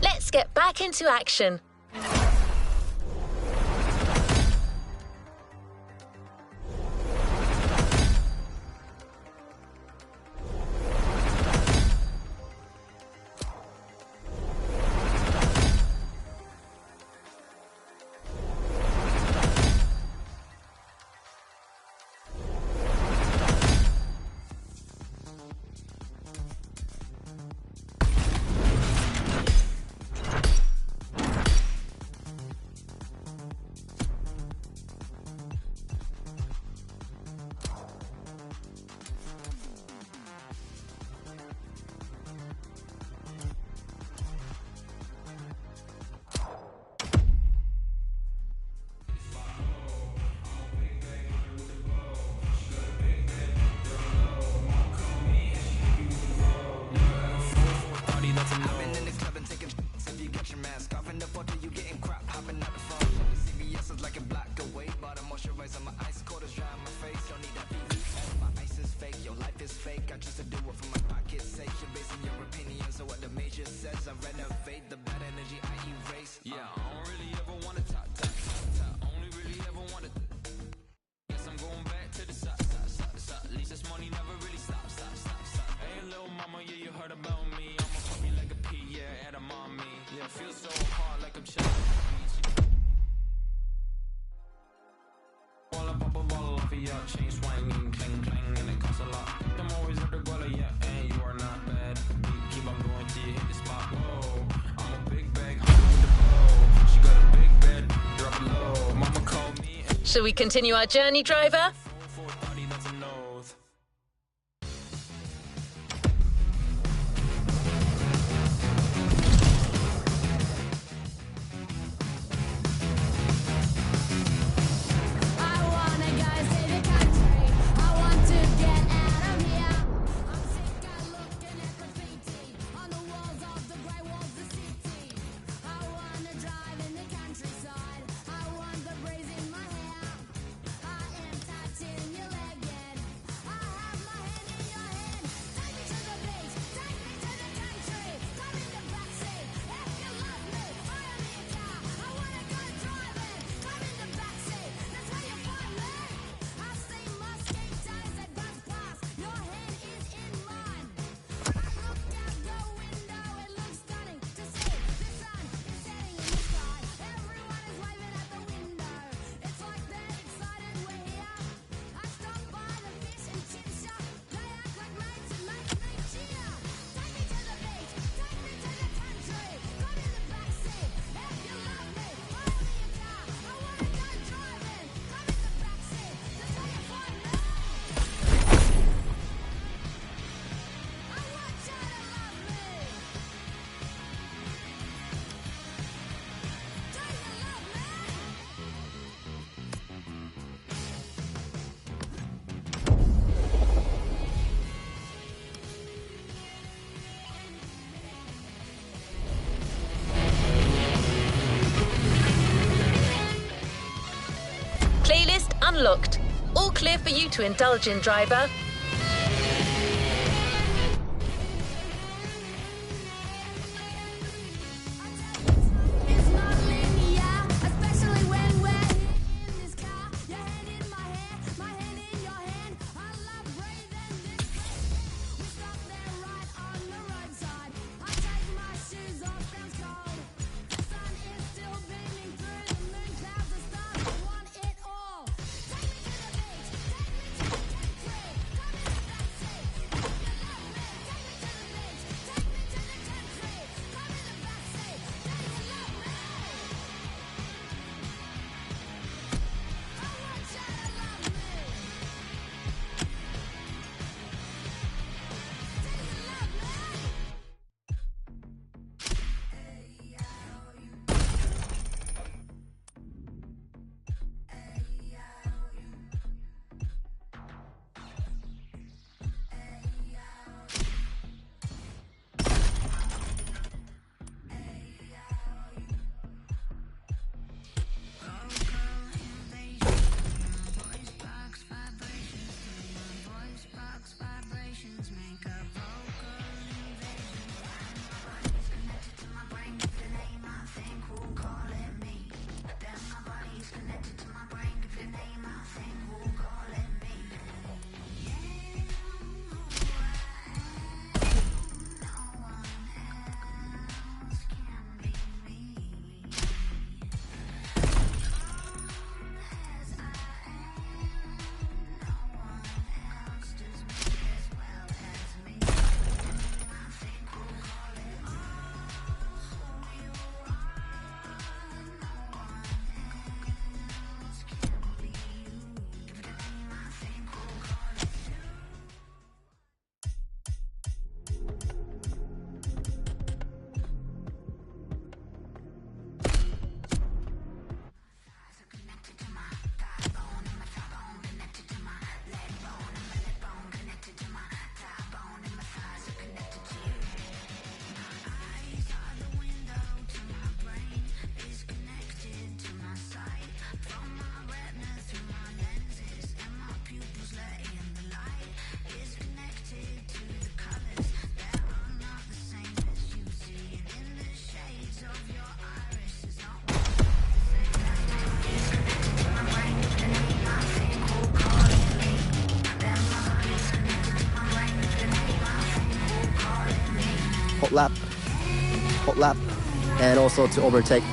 Let's get back into action. Shall we continue our journey, driver? Playlist unlocked. All clear for you to indulge in, driver. hot lap, and also to overtake.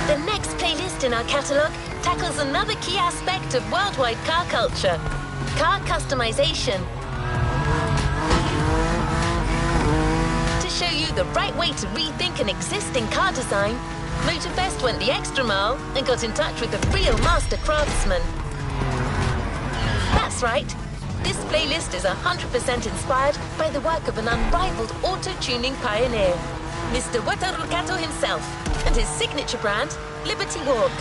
The next playlist in our catalogue tackles another key aspect of worldwide car culture: car customization. To show you the right way to rethink an existing car design, Motorfest went the extra mile and got in touch with a real master craftsman. That's right. This playlist is 100% inspired by the work of an unrivaled auto-tuning pioneer, Mr. Wataru Kato himself, and his signature brand, Liberty Walk.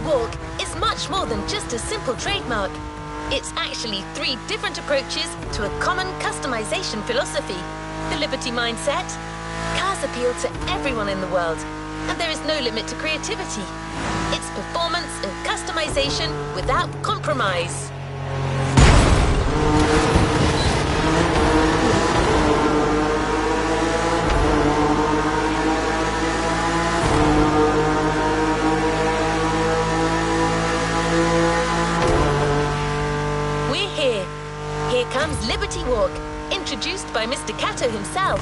Walk is much more than just a simple trademark. It's actually 3 different approaches to a common customization philosophy: the Liberty mindset. Cars appeal to everyone in the world, and there is no limit to creativity. It's performance and customization without compromise. Here comes Liberty Walk, introduced by Mr. Kato himself.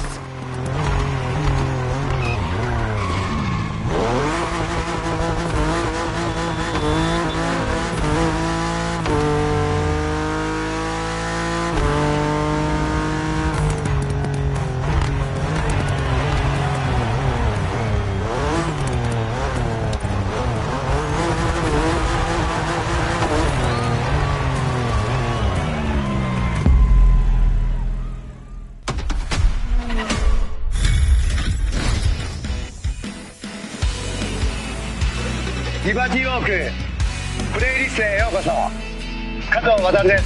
リバティウォークプレイリストへようこそ。加藤渉です。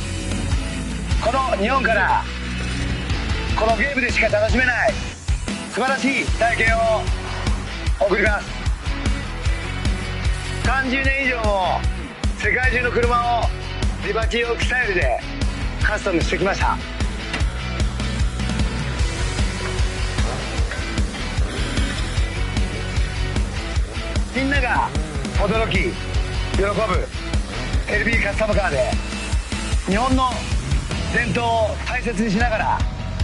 この日本からこのゲームでしか楽しめない素晴らしい体験を送ります。30年以上も世界中の車をリバティウォークスタイルでカスタムしてきました。みんなが驚き、喜ぶ LB カスタムカーで日本の伝統を大切にしながら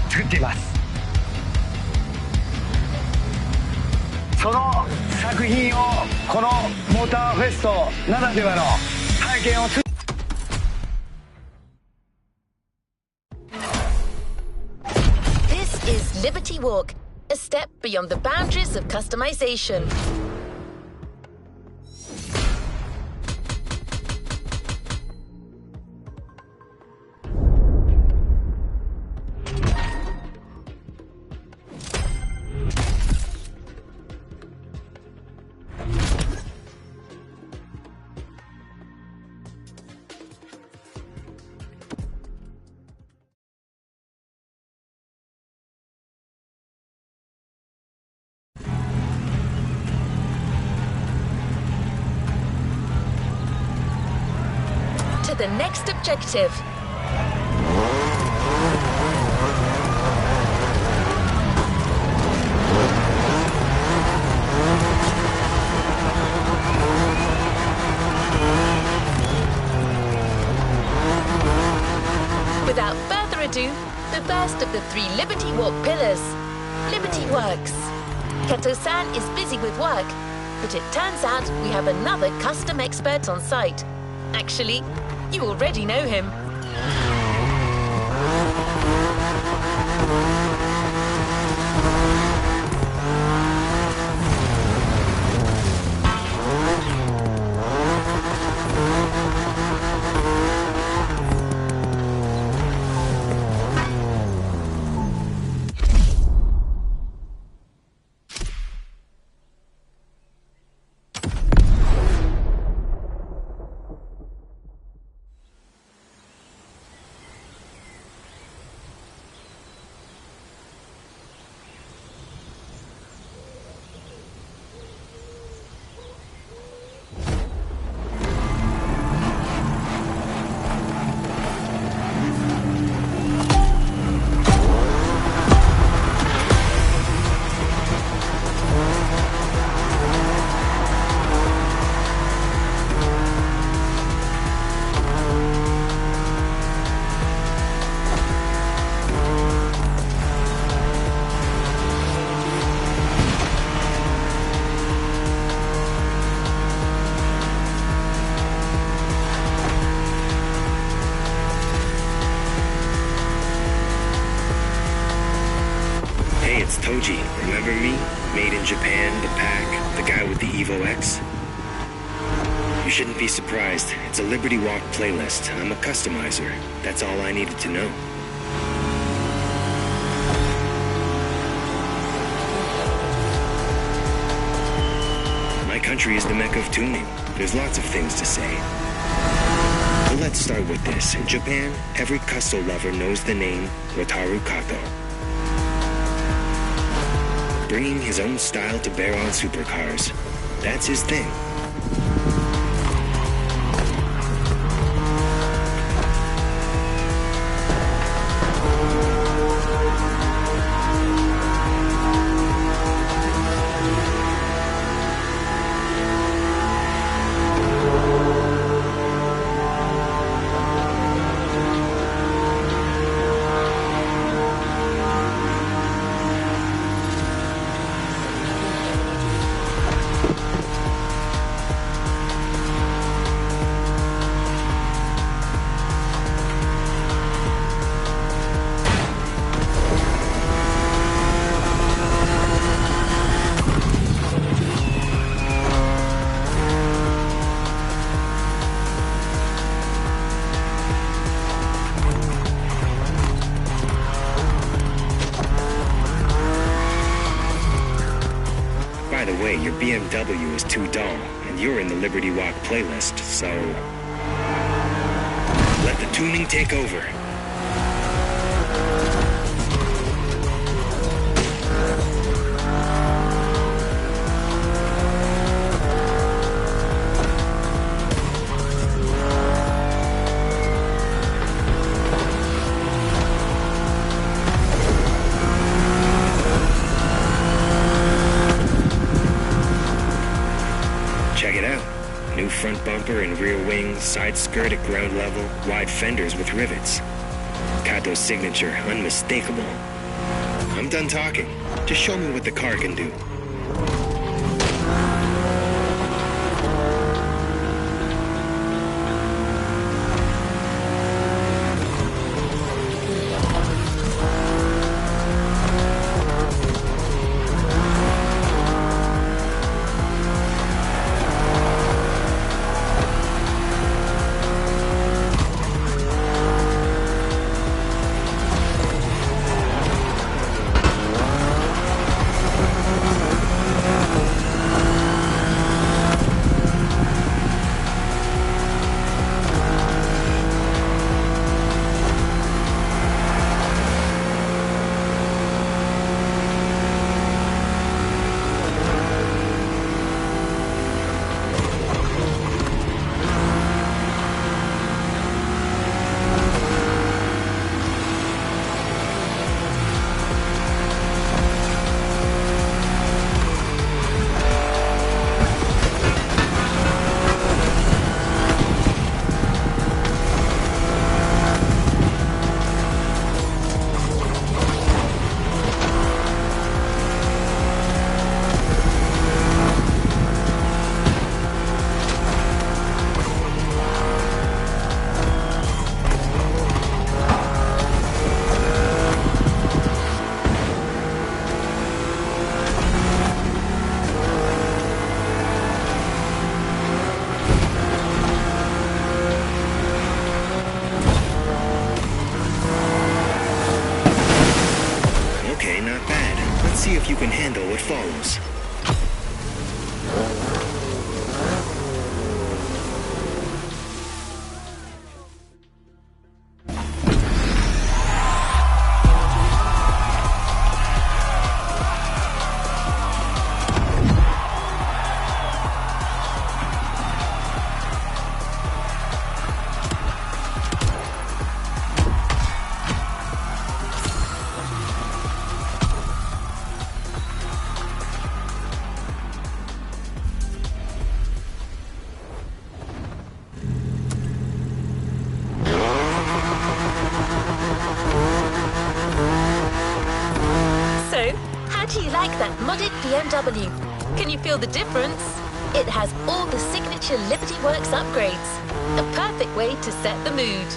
作っています。その作品をこのモーターフェストならではの体験をThis is Liberty Walk, a step beyond the boundaries of customization. the next objective. Without further ado, the first of the 3 Liberty Walk pillars. Liberty Works. Kato-san is busy with work, but it turns out we have another custom expert on site. Actually, you already know him. Toji, remember me? Made in Japan, the pack, the guy with the Evo X? You shouldn't be surprised. It's a Liberty Walk playlist. I'm a customizer. That's all I needed to know. My country is the mecca of tuning. There's lots of things to say. But let's start with this. In Japan, every Custo lover knows the name Wataru Kato. Bringing his own style to bear on supercars. That's his thing. By the way, your BMW is too dull, and you're in the Liberty Walk playlist, so... let the tuning take over. Check it out. New front bumper and rear wing, side skirt at ground level, wide fenders with rivets. Kato's signature, unmistakable. I'm done talking. Just show me what the car can do. Let's see if you can handle what follows. BMW. Can you feel the difference? It has all the signature Liberty Works upgrades. A perfect way to set the mood.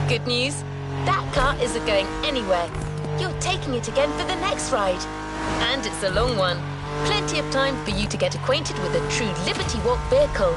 Good news, that car isn't going anywhere. You're taking it again for the next ride. And it's a long one. Plenty of time for you to get acquainted with a true Liberty Walk vehicle.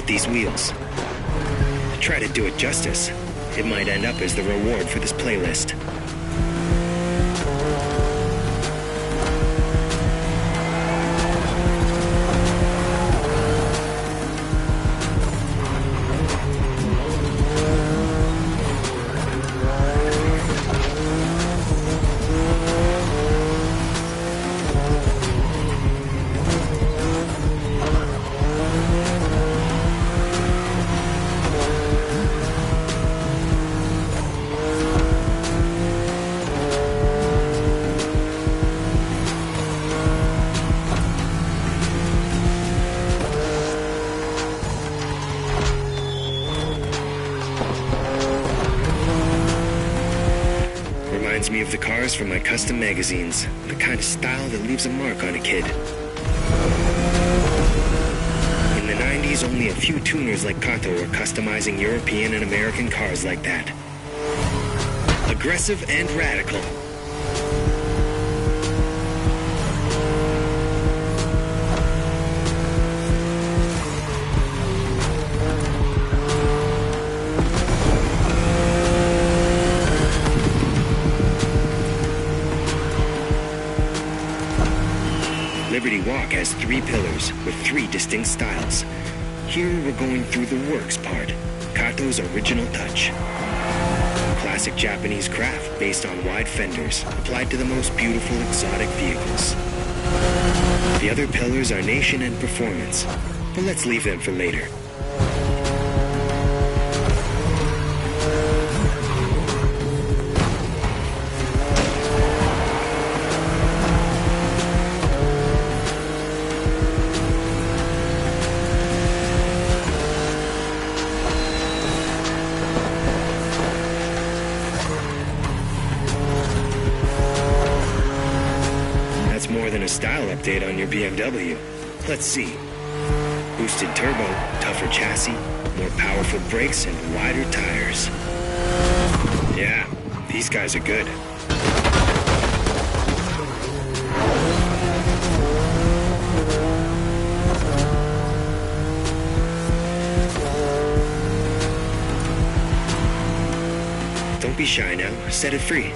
These wheels. To try to do it justice, it might end up as the reward for this playlist. Reminds me of the cars from my custom magazines, the kind of style that leaves a mark on a kid. In the 90s, only a few tuners like Kato were customizing European and American cars like that. Aggressive and radical. Liberty Walk has 3 pillars with 3 distinct styles. Here we're going through the works part, Kato's original touch. Classic Japanese craft based on wide fenders, applied to the most beautiful exotic vehicles. The other pillars are nation and performance, but let's leave them for later. a style update on your BMW. Let's see. Boosted turbo, tougher chassis, more powerful brakes, and wider tires. Yeah, these guys are good. Don't be shy now. Set it free.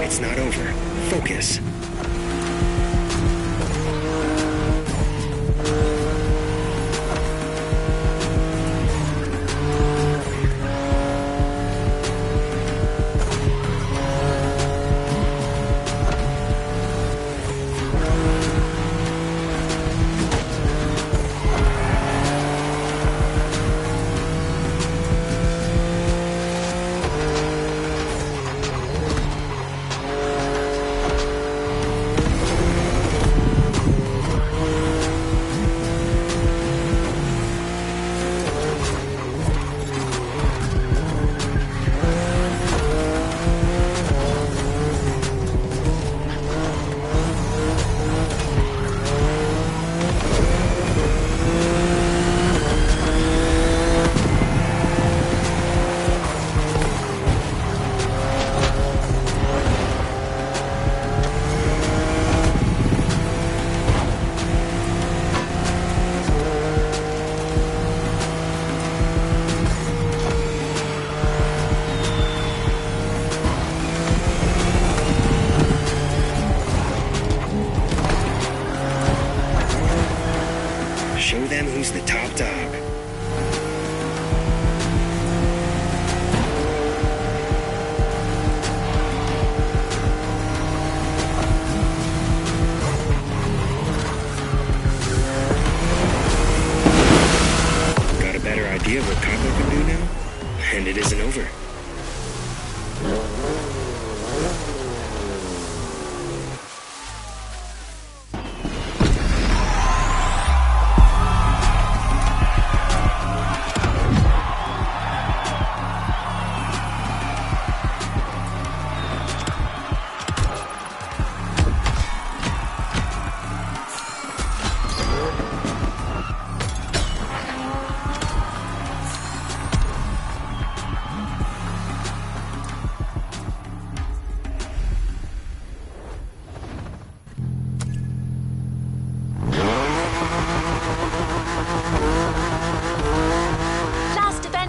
It's not over. Focus. Show them who's the top dog. Got a better idea of what Cato can do now? And it isn't over.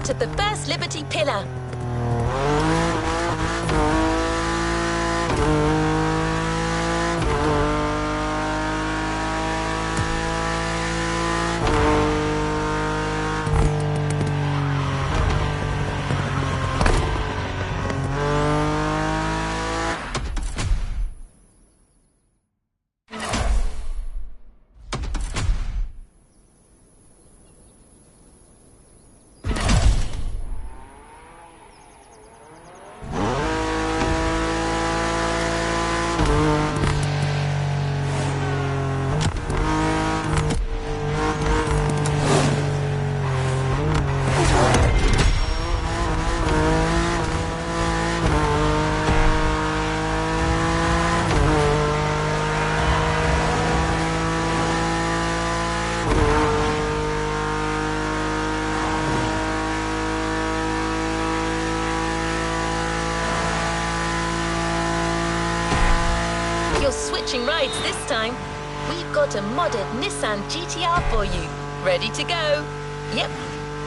At the first Liberty pillar. You're switching rides this time. We've got a modded Nissan GTR for you. Ready to go? Yep,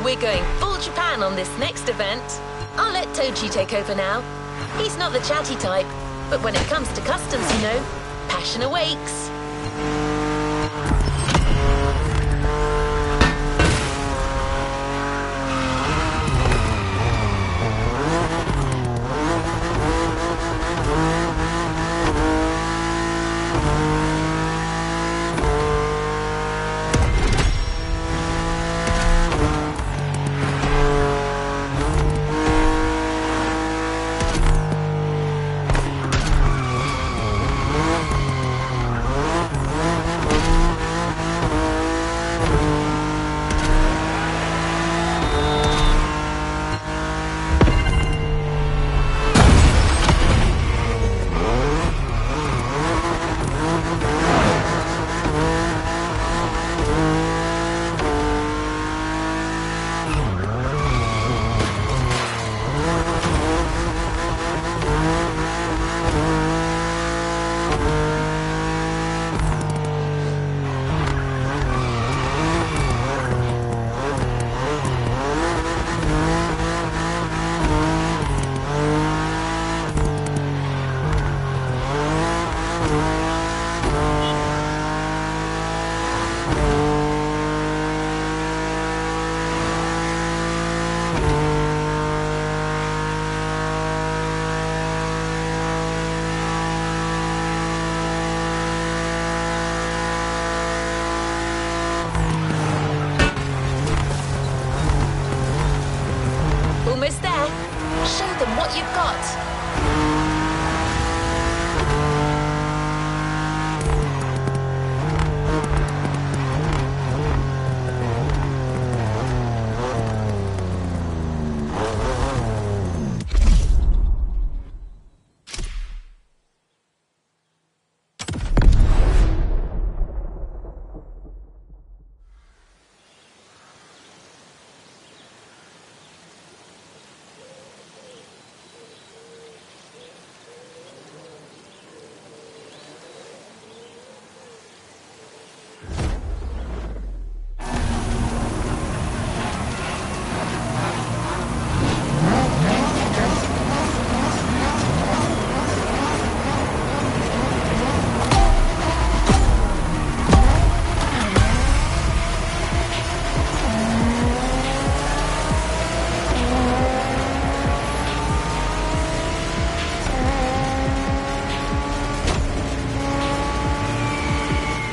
we're going full Japan on this next event. I'll let Toji take over now. He's not the chatty type, but when it comes to customs, you know, passion awakes. Show them what you've got.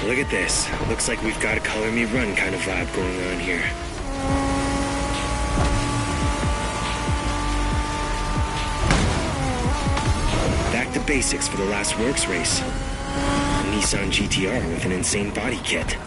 Look at this. Looks like we've got a color me run kind of vibe going on here. Back to basics for the last works race. A Nissan GTR with an insane body kit.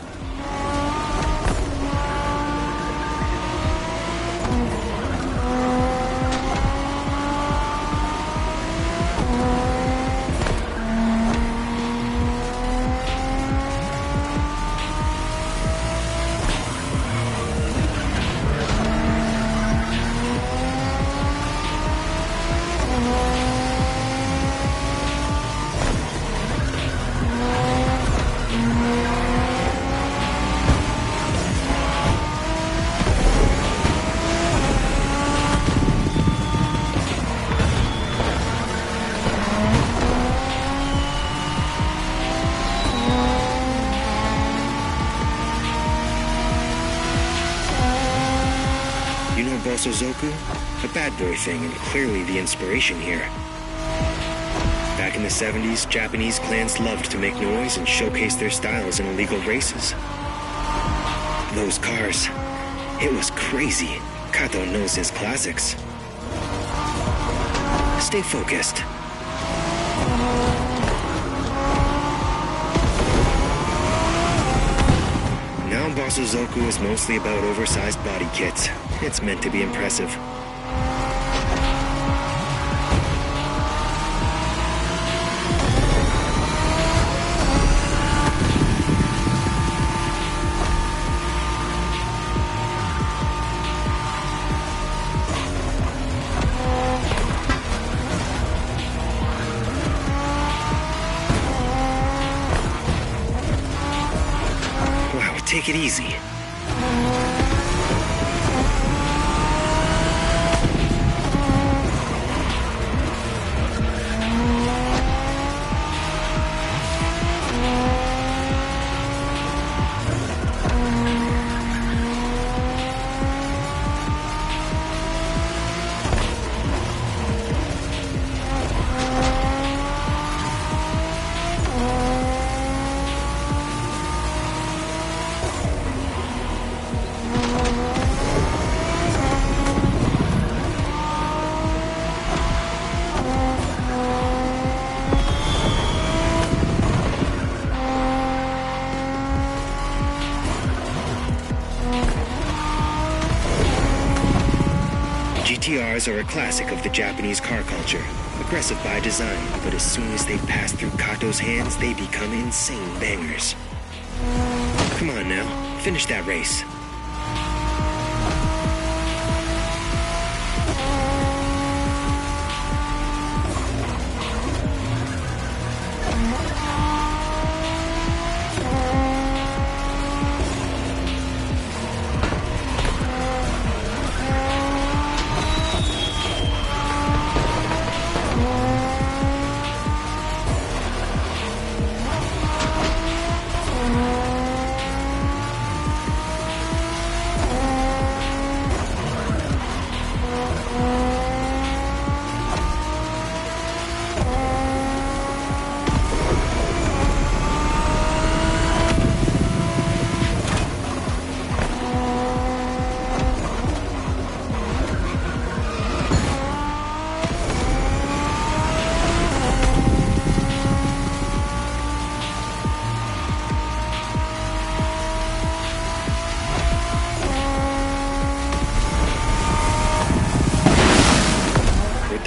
Zoku? A bad boy thing, and clearly the inspiration here. Back in the 70s, Japanese clans loved to make noise and showcase their styles in illegal races. Those cars, it was crazy. Kato knows his classics. Stay focused. Now Zoku is mostly about oversized body kits. It's meant to be impressive. Wow, take it easy. GTRs are a classic of the Japanese car culture. Aggressive by design, but as soon as they pass through Kato's hands, they become insane bangers. Come on now, finish that race.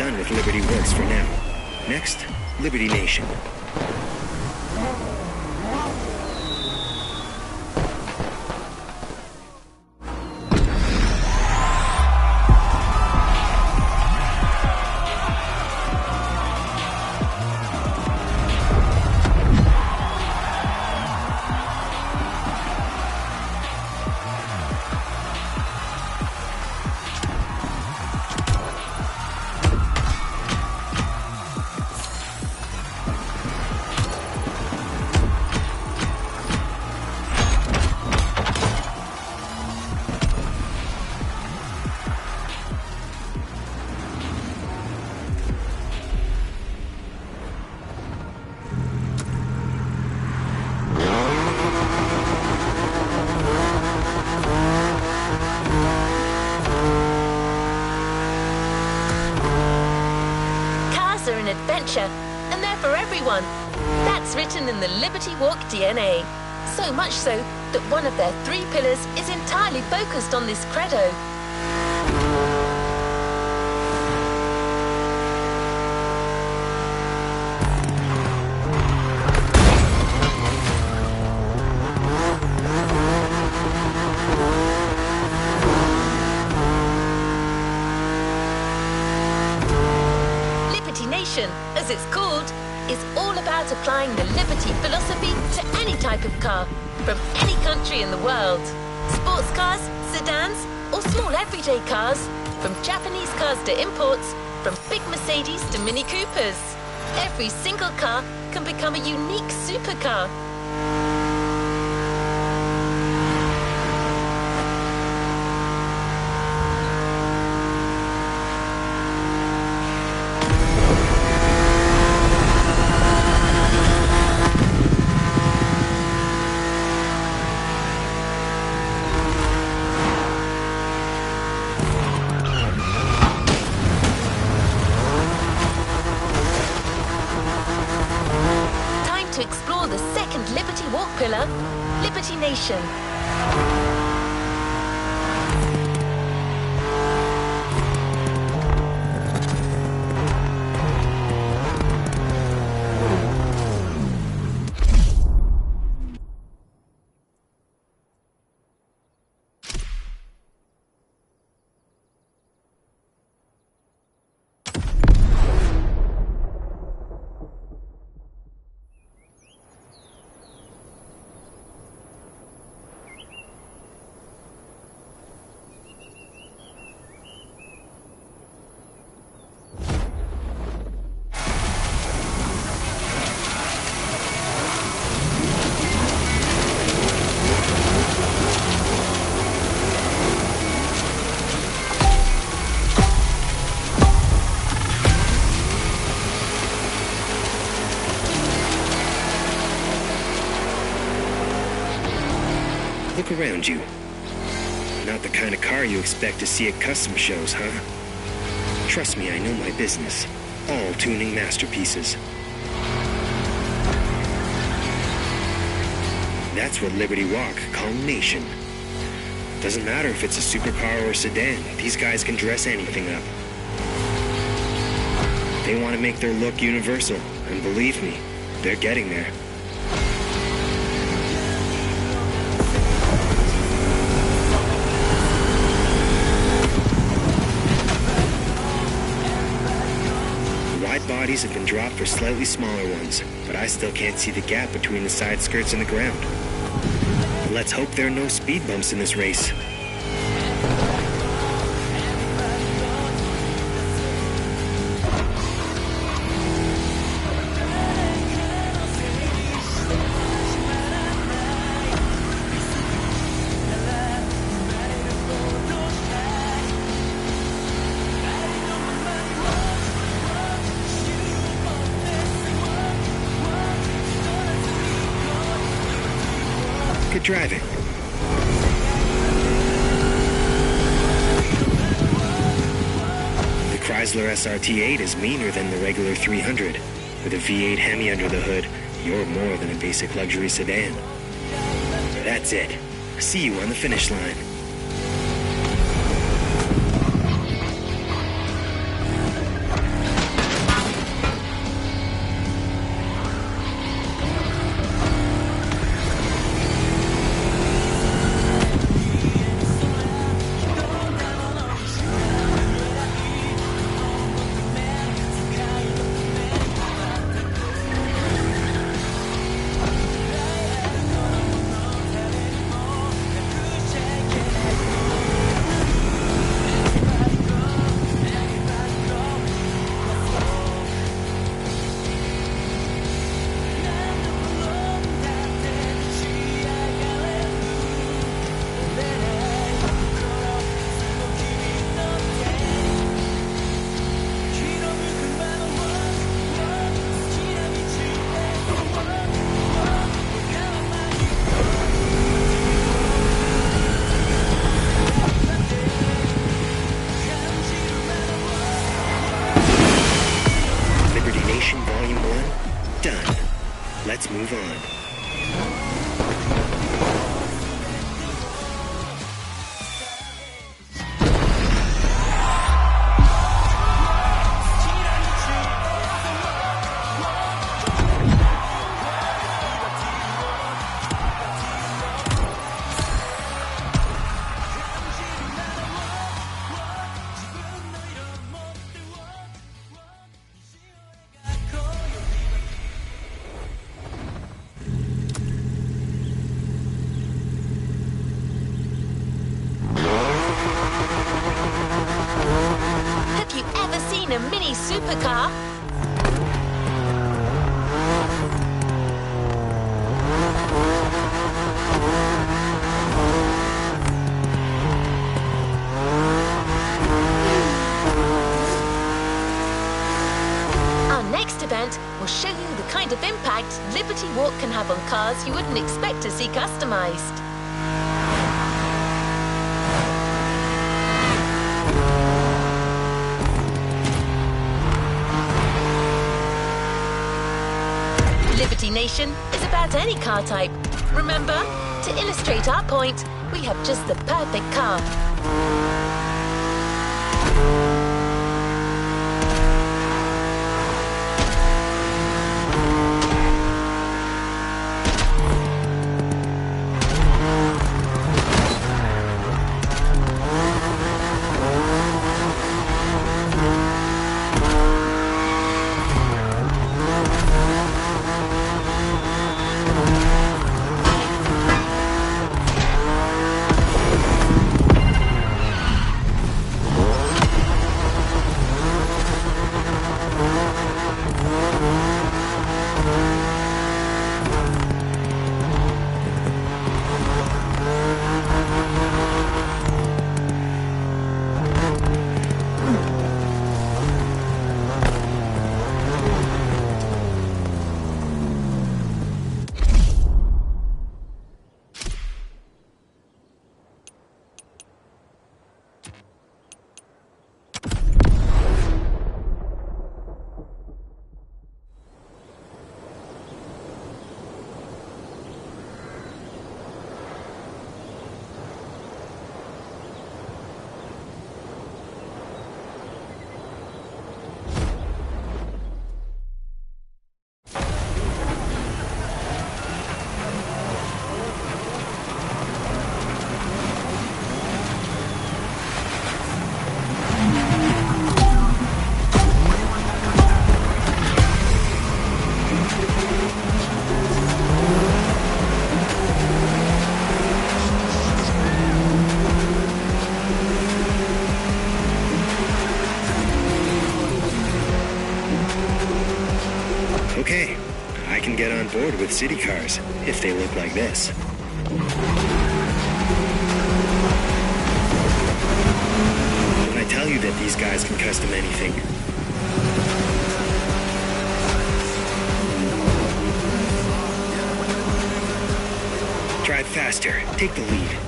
done with Liberty Works for now. Next, Liberty Nation. Adventure, and they're for everyone. That's written in the Liberty Walk DNA. So much so that one of their 3 pillars is entirely focused on this credo. As it's called, is all about applying the Liberty philosophy to any type of car, from any country in the world. Sports cars, sedans, or small everyday cars, from Japanese cars to imports, from big Mercedes to Mini Coopers. Every single car can become a unique supercar. Liberty Nation. Look around you. Not the kind of car you expect to see at custom shows, huh? Trust me, I know my business. All tuning masterpieces. That's what Liberty Walk call Nation. Doesn't matter if it's a supercar or a sedan, these guys can dress anything up. They want to make their look universal, and believe me, they're getting there. Bodies have been dropped for slightly smaller ones, but I still can't see the gap between the side skirts and the ground. Let's hope there are no speed bumps in this race. Good driving. The Chrysler SRT8 is meaner than the regular 300. With a V8 Hemi under the hood, you're more than a basic luxury sedan. That's it. See you on the finish line. Nation Volume 1? Done. Let's move on. Have you ever seen a mini supercar? Our next event will show you the kind of impact Liberty Walk can have on cars you wouldn't expect to see customized. Liberty Nation is about any car type. Remember, to illustrate our point, we have just the perfect car. Okay, I can get on board with city cars if they look like this. When I tell you that these guys can custom anything. Drive faster, take the lead.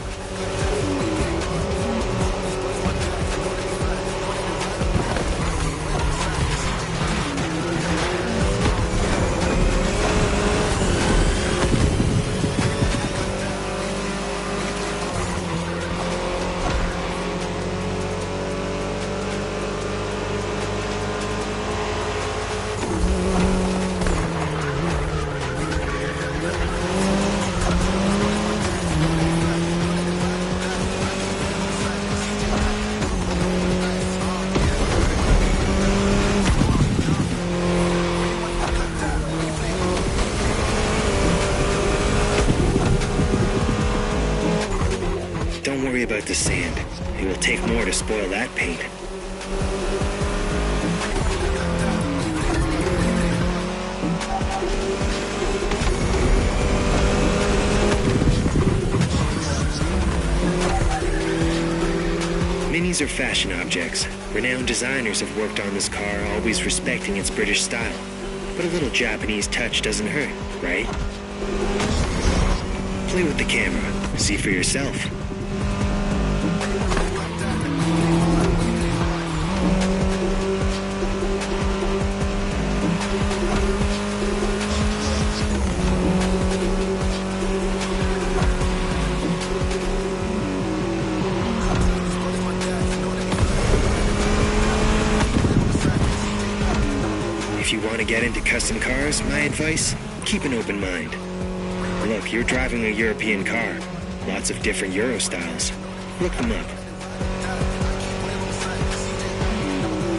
Don't worry about the sand. It will take more to spoil that paint. Minis are fashion objects. Renowned designers have worked on this car, always respecting its British style. But a little Japanese touch doesn't hurt, right? Play with the camera. See for yourself. want to get into custom cars, my advice, keep an open mind. Look, you're driving a European car. Lots of different Euro styles. Look them up.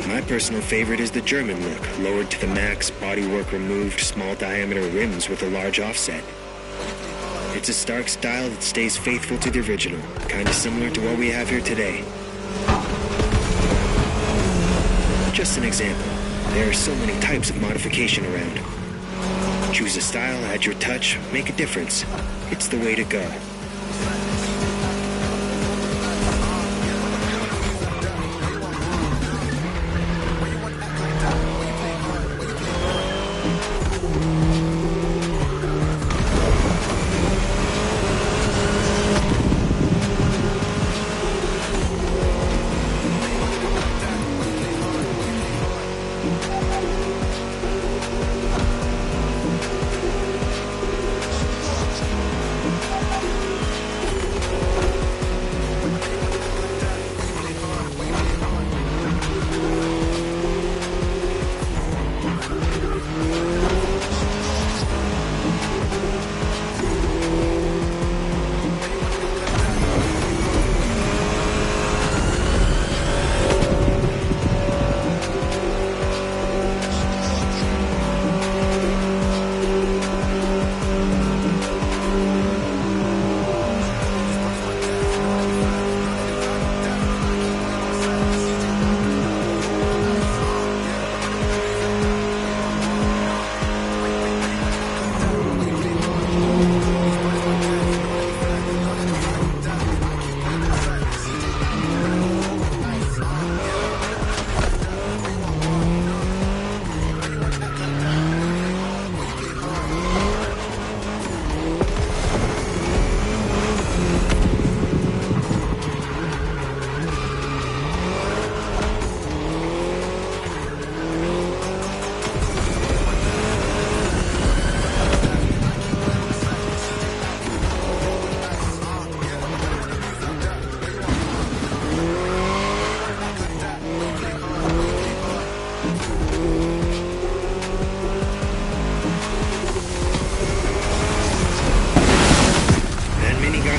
My personal favorite is the German look, lowered to the max, bodywork removed, small diameter rims with a large offset. It's a stark style that stays faithful to the original, kind of similar to what we have here today. Just an example. There are so many types of modification around. Choose a style, add your touch, make a difference. It's the way to go.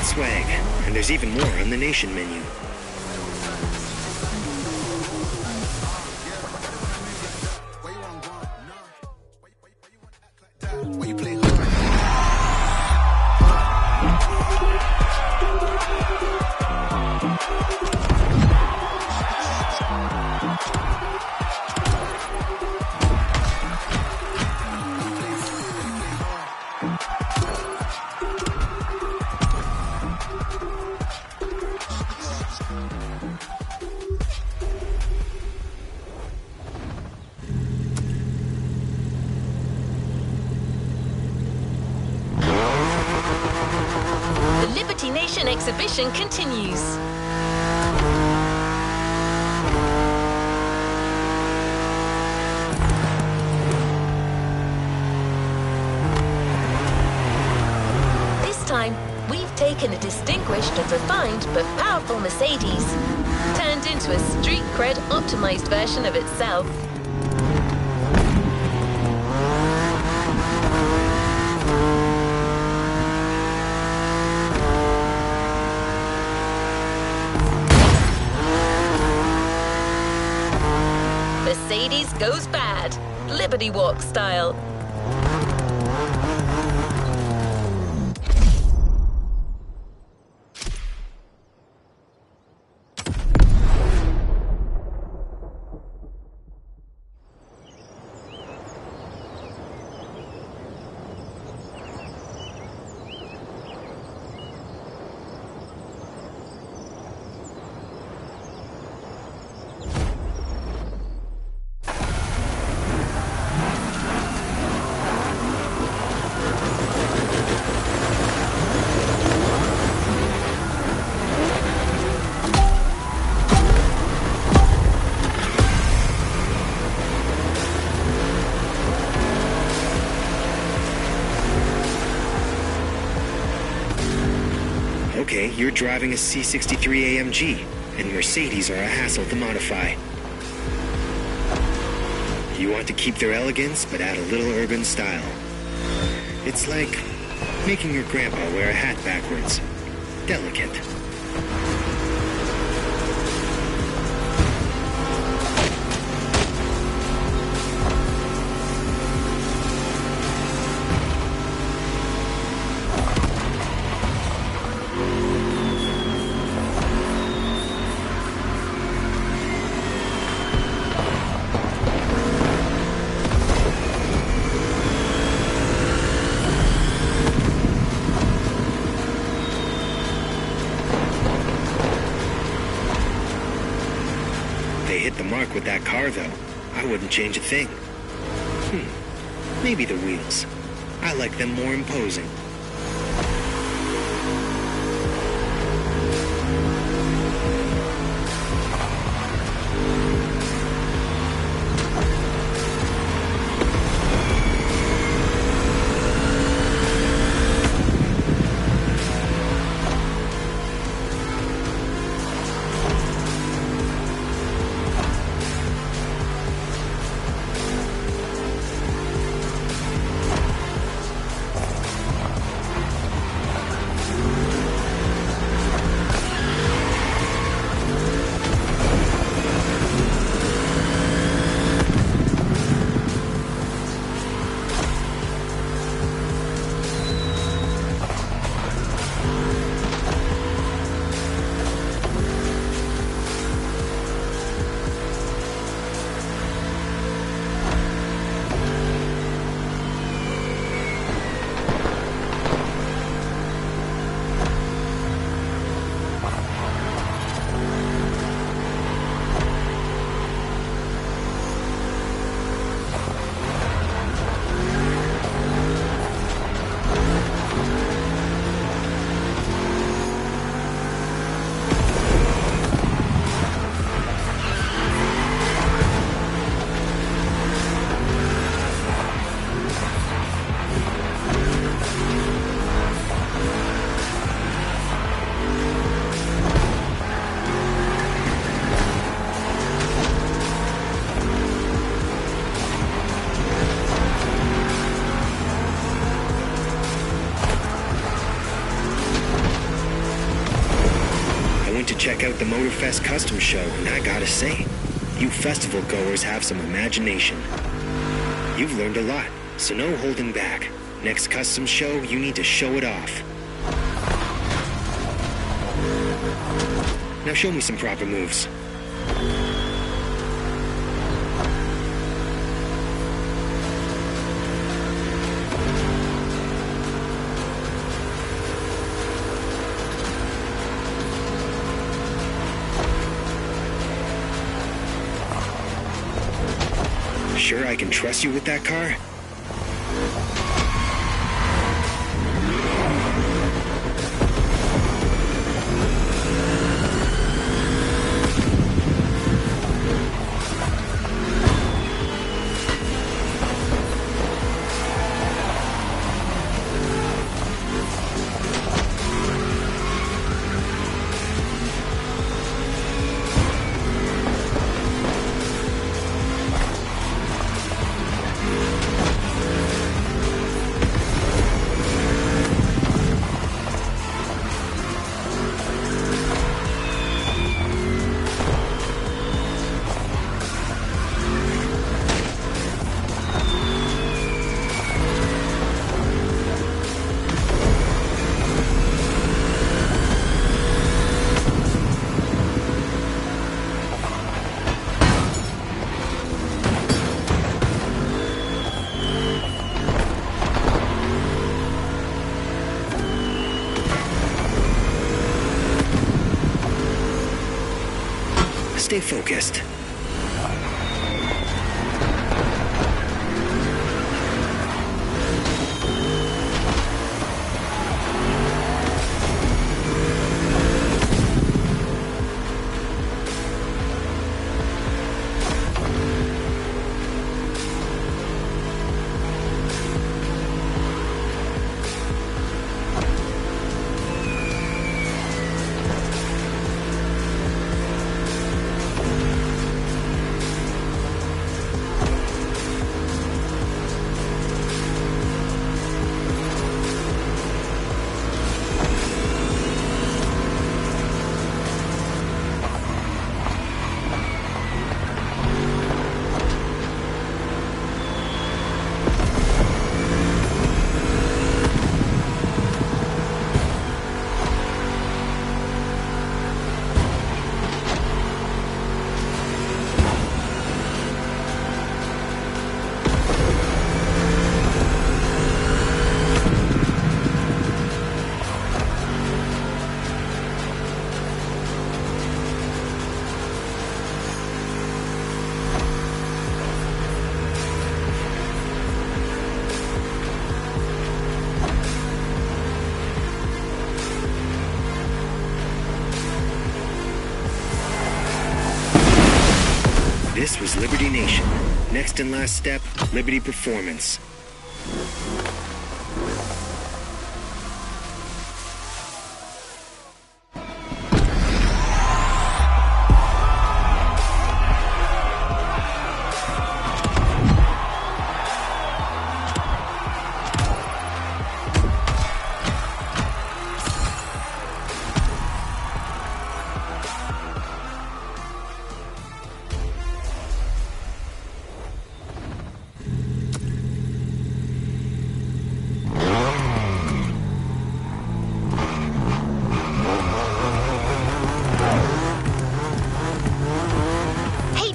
Swag, and there's even more on the Nation menu. Nation exhibition continues. This time, we've taken a distinguished and refined but powerful Mercedes, turned into a street cred optimized version of itself. Mercedes goes bad, Liberty Walk style. Okay, you're driving a C63 AMG, and Mercedes are a hassle to modify. You want to keep their elegance, but add a little urban style. It's like making your grandpa wear a hat backwards. Delicate. With that car, though, I wouldn't change a thing. Maybe the wheels. I like them more imposing. Check out the Motorfest Custom Show, and I gotta say, you festival goers have some imagination. You've learned a lot, so no holding back. Next custom show, you need to show it off. Now show me some proper moves. Sure I can trust you with that car? Stay focused. This was Liberty Nation. Next and last step, Liberty Performance.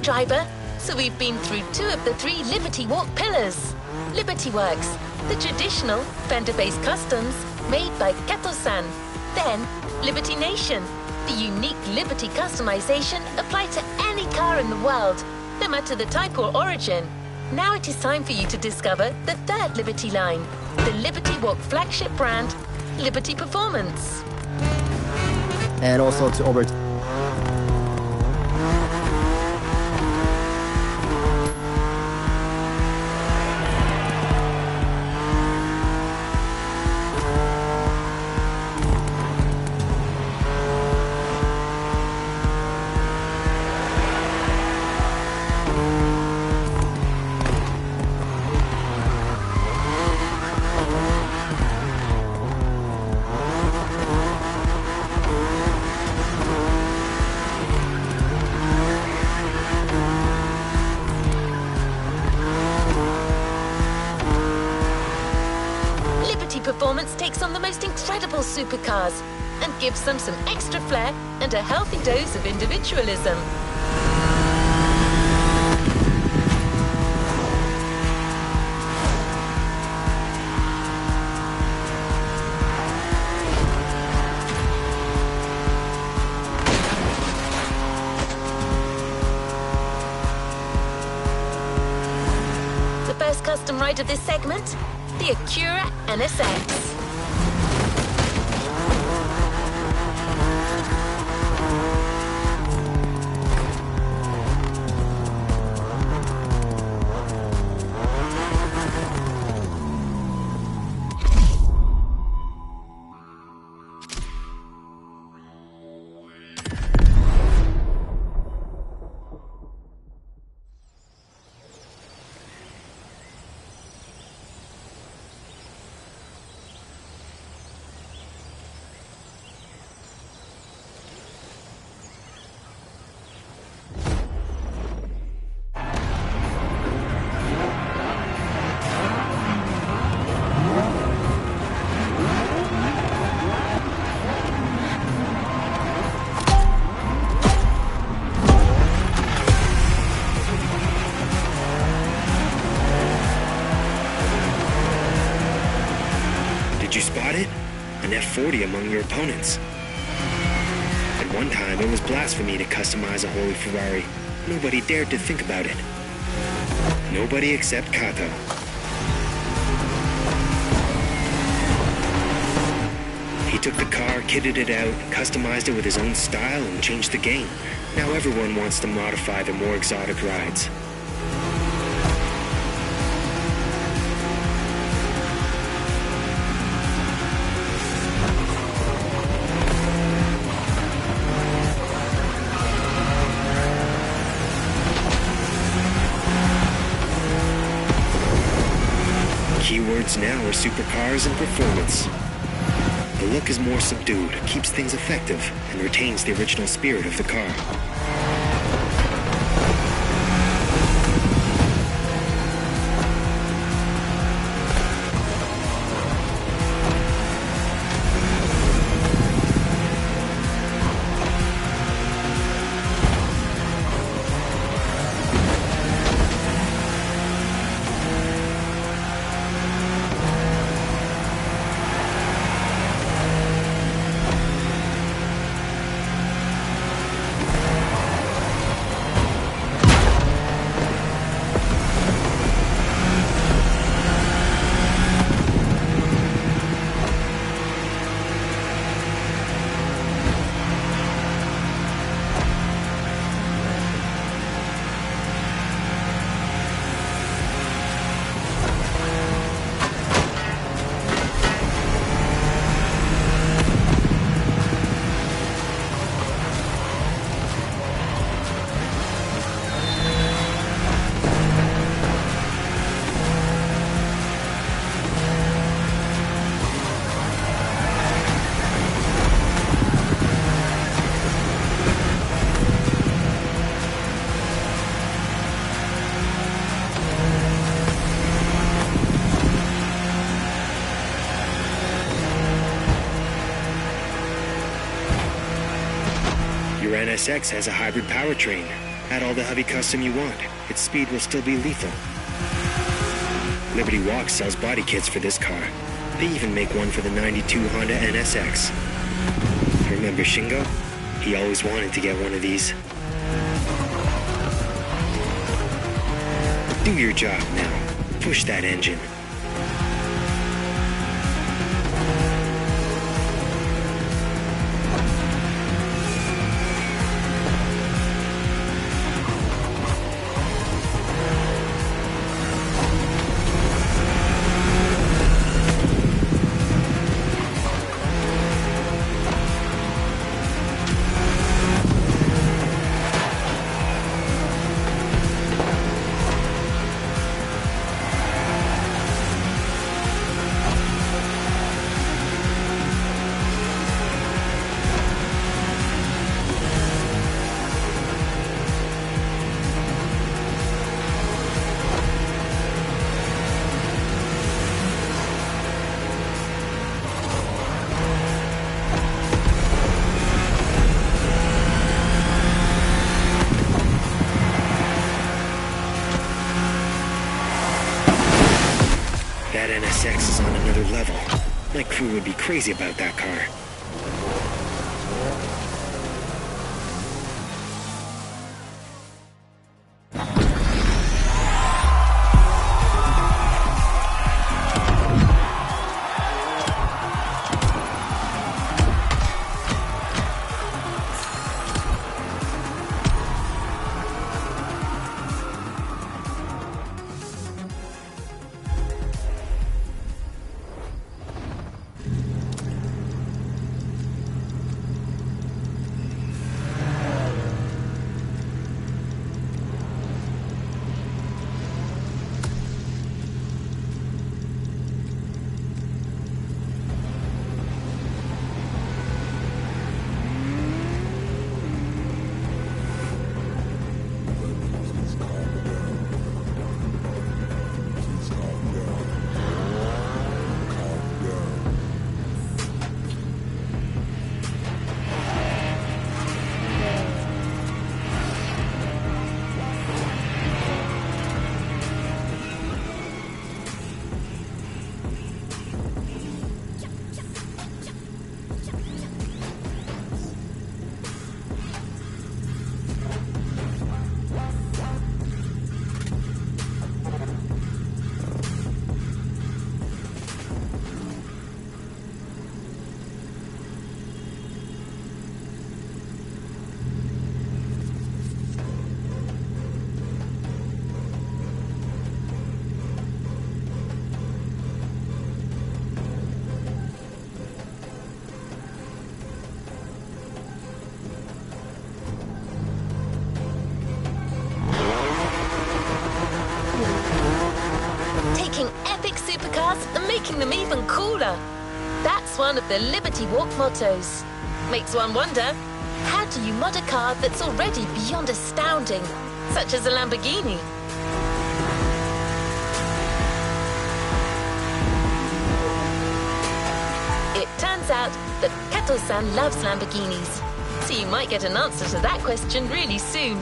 Driver, so we've been through 2 of the 3 Liberty Walk pillars. Liberty Works, the traditional fender-based customs made by Kato-san. Then, Liberty Nation, the unique Liberty customization applied to any car in the world, no matter the type or origin. Now it is time for you to discover the 3rd Liberty line, the Liberty Walk flagship brand, Liberty Performance. And also to over... Performance takes on the most incredible supercars and gives them some extra flair and a healthy dose of individualism. The first custom ride of this segment, the Acura NSX. Did you spot it? An F40 among your opponents. At one time, it was blasphemy to customize a holy Ferrari. Nobody dared to think about it. Nobody except Kato. He took the car, kitted it out, customized it with his own style, and changed the game. Now everyone wants to modify their more exotic rides. Keywords now are supercars and performance. The look is more subdued, keeps things effective, and retains the original spirit of the car. NSX has a hybrid powertrain. Add all the heavy custom you want. Its speed will still be lethal. Liberty Walk sells body kits for this car. They even make one for the 92 Honda NSX. Remember Shingo? He always wanted to get one of these. Do your job now. Push that engine. That NSX is on another level. My crew would be crazy about that car. Making them even cooler. That's one of the Liberty Walk mottos. Makes one wonder, how do you mod a car that's already beyond astounding, such as a Lamborghini? It turns out that Kato-san loves Lamborghinis, so you might get an answer to that question really soon.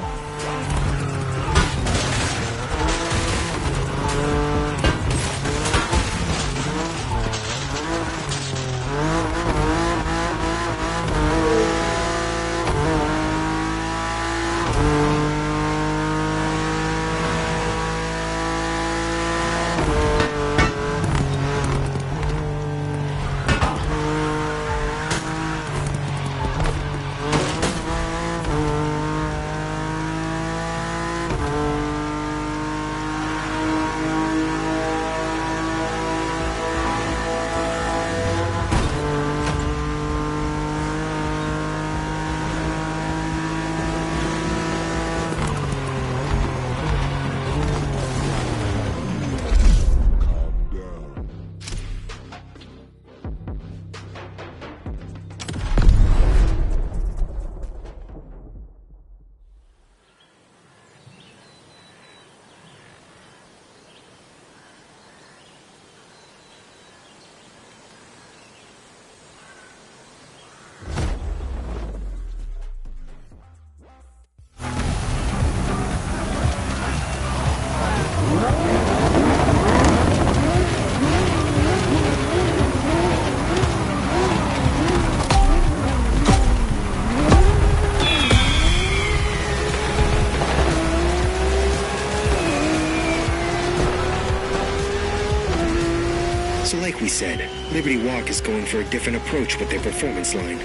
Like we said, Liberty Walk is going for a different approach with their performance line.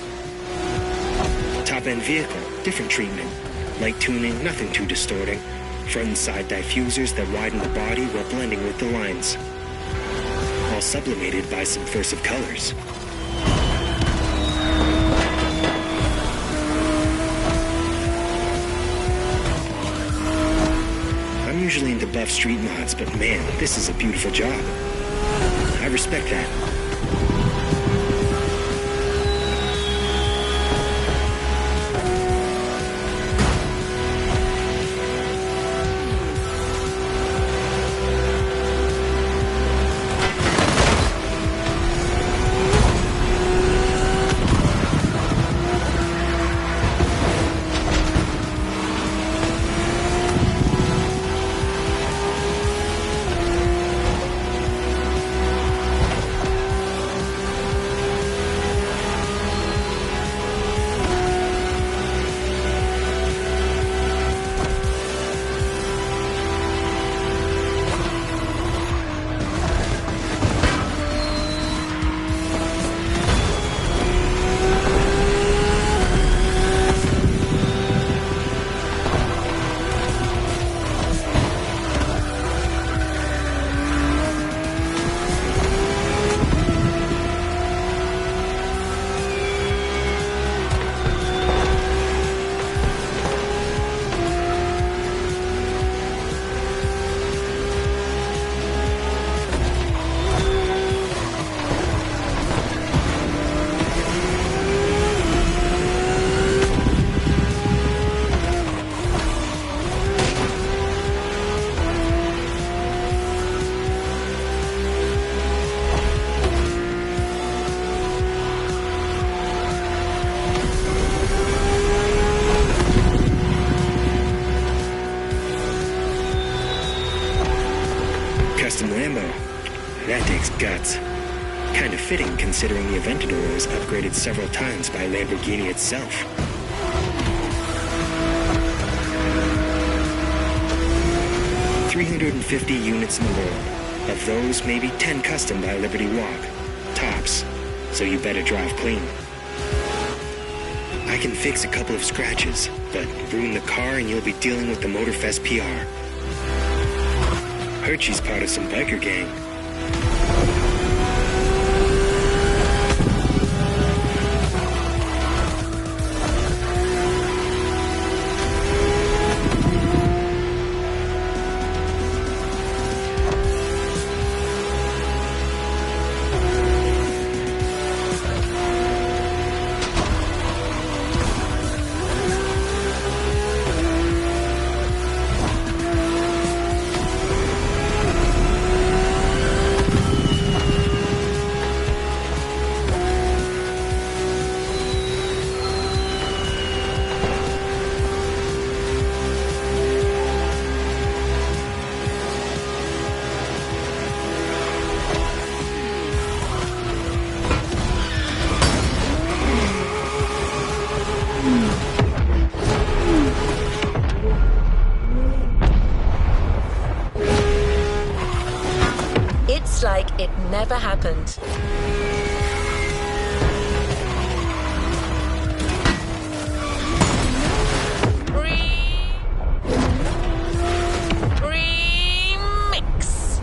Top-end vehicle, different treatment. Light tuning, nothing too distorting. Front and side diffusers that widen the body while blending with the lines. All sublimated by subversive colors. I'm usually into buff street mods, but man, this is a beautiful job. I respect that. Custom Lambo. That takes guts. Kinda fitting considering the Aventador was upgraded several times by Lamborghini itself. $350 units in the world. Of those, maybe 10 custom by Liberty Walk. Tops. So you better drive clean. I can fix a couple of scratches, but ruin the car and you'll be dealing with the Motorfest PR. Heard she's part of some biker gang. It's like it never happened. Remix.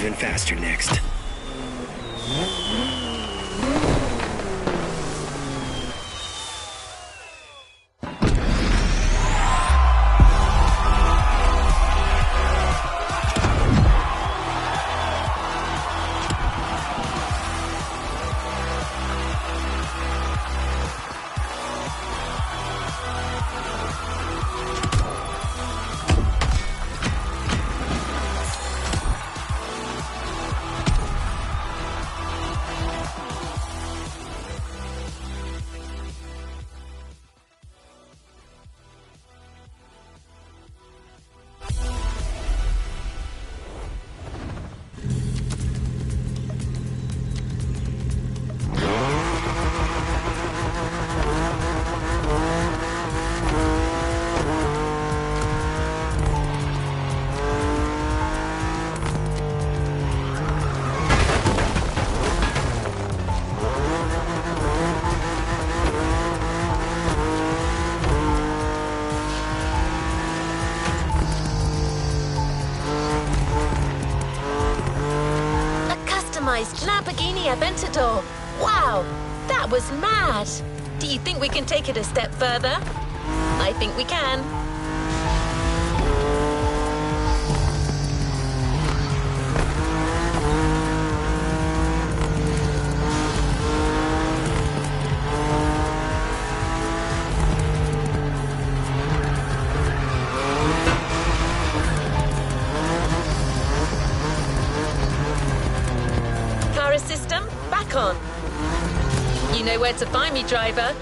even faster next. Lamborghini Aventador. Wow, that was mad. Do you think we can take it a step further? I think we can. System back on. You know where to find me, driver.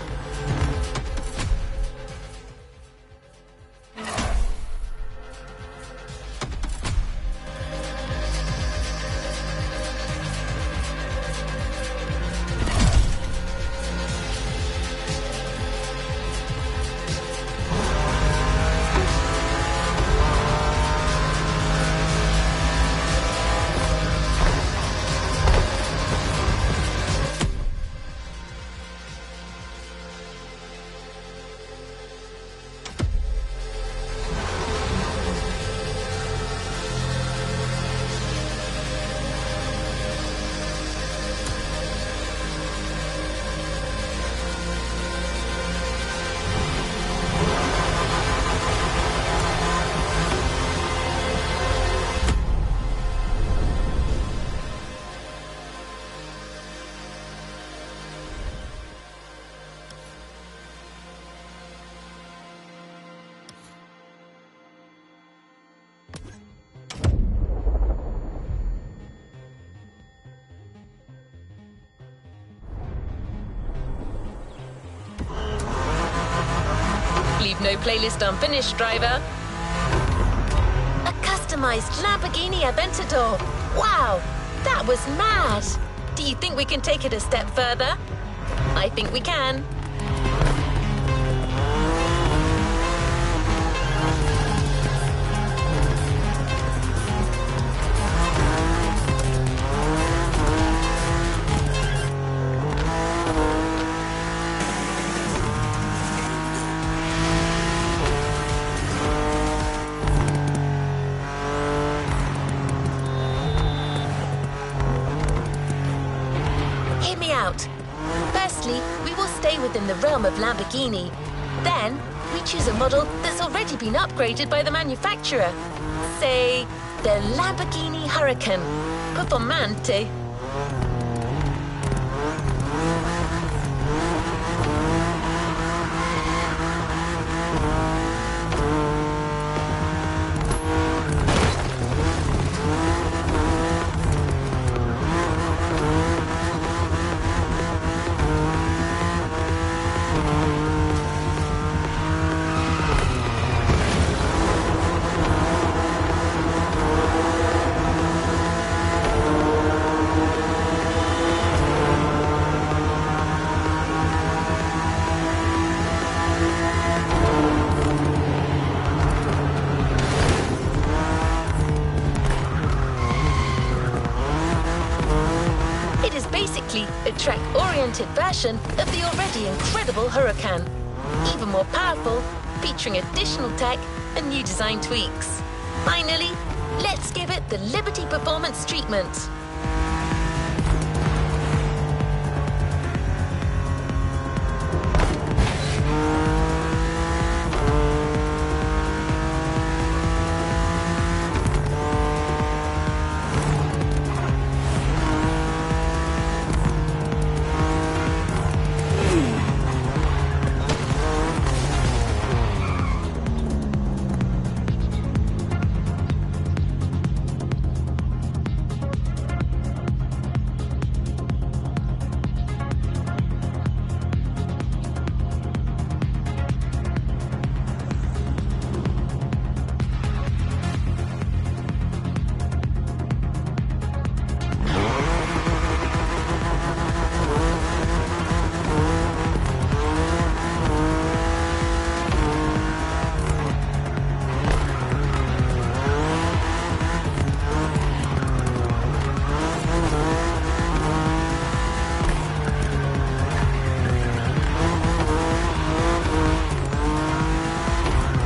Leave no playlist unfinished, driver. A customized Lamborghini Aventador. Wow, that was mad. Do you think we can take it a step further? I think we can. Firstly, we will stay within the realm of Lamborghini. Then, we choose a model that's already been upgraded by the manufacturer. Say, the Lamborghini Huracan. Performante. A track-oriented version of the already incredible Huracan. Even more powerful, featuring additional tech and new design tweaks. Finally, Let's give it the Liberty Performance treatment.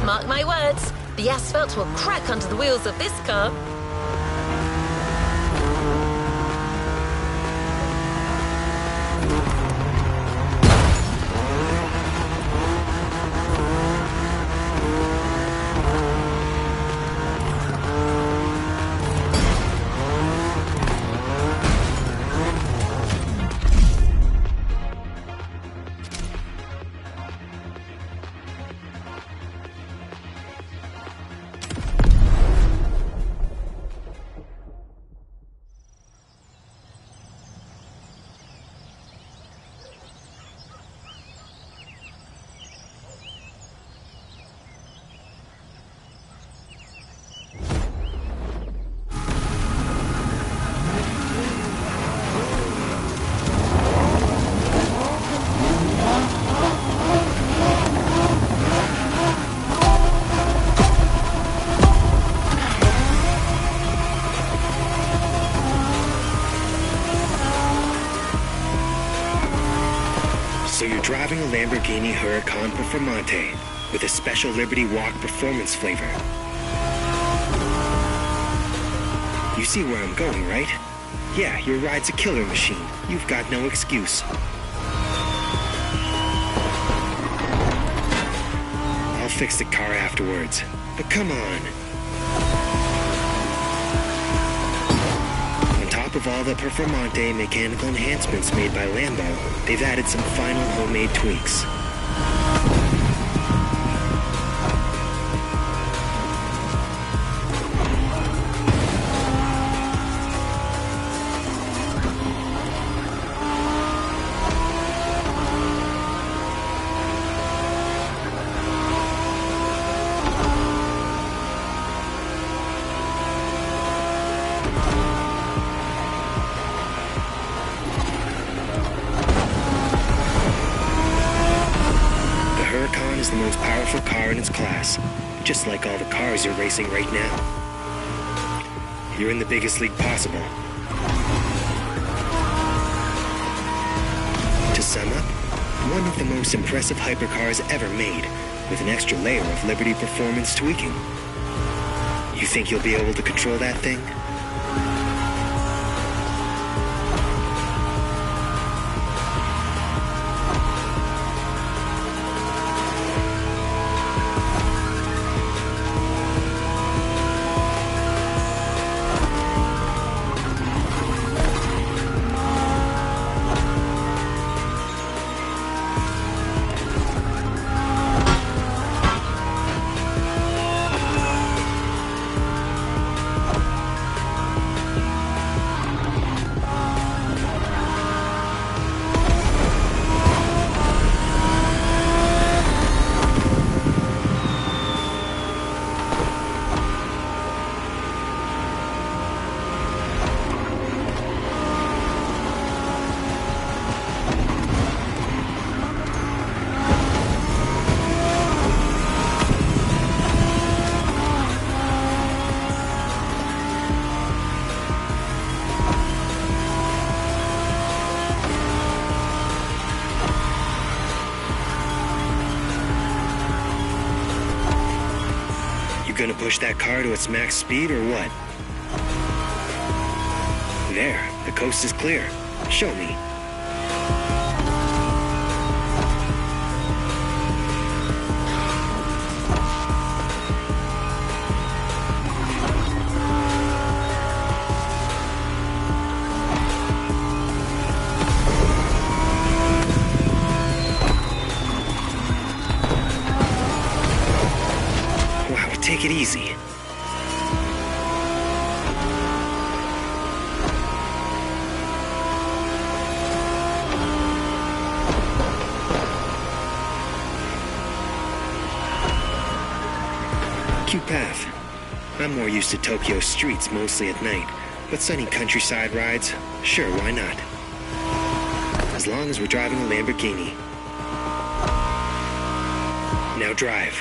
Mark my words, the asphalt will crack under the wheels of this car. So you're driving a Lamborghini Huracan Performante with a special Liberty Walk performance flavor. You see where I'm going, right? Yeah, your ride's a killer machine. You've got no excuse. I'll fix the car afterwards, but come on. On top of all the Performante mechanical enhancements made by Lambo, they've added some final homemade tweaks. Is the most powerful car in its class, just like all the cars you're racing right now. You're in the biggest league possible. To sum up, one of the most impressive hypercars ever made, with an extra layer of Liberty performance tweaking. You think you'll be able to control that thing? gonna push that car to its max speed or what? There, the coast is clear. Show me. Wow, take it easy. Cute path. I'm more used to Tokyo's streets mostly at night, but sunny countryside rides, sure, why not? As long as we're driving a Lamborghini. Now drive.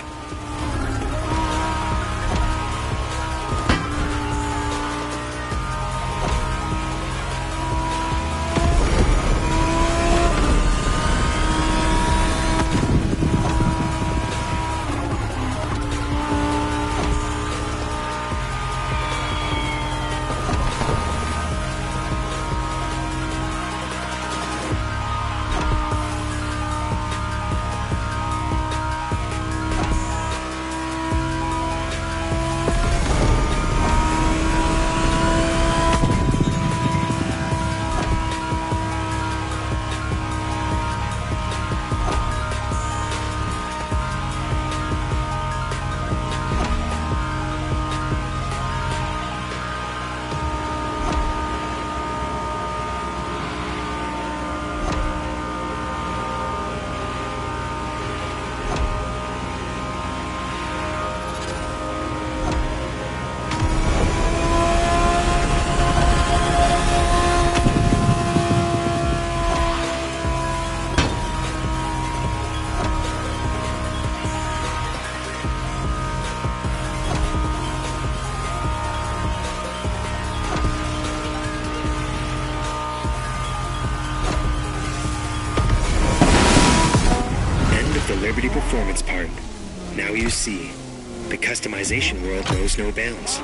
Liberty performance part. Now you see, the customization world knows no bounds.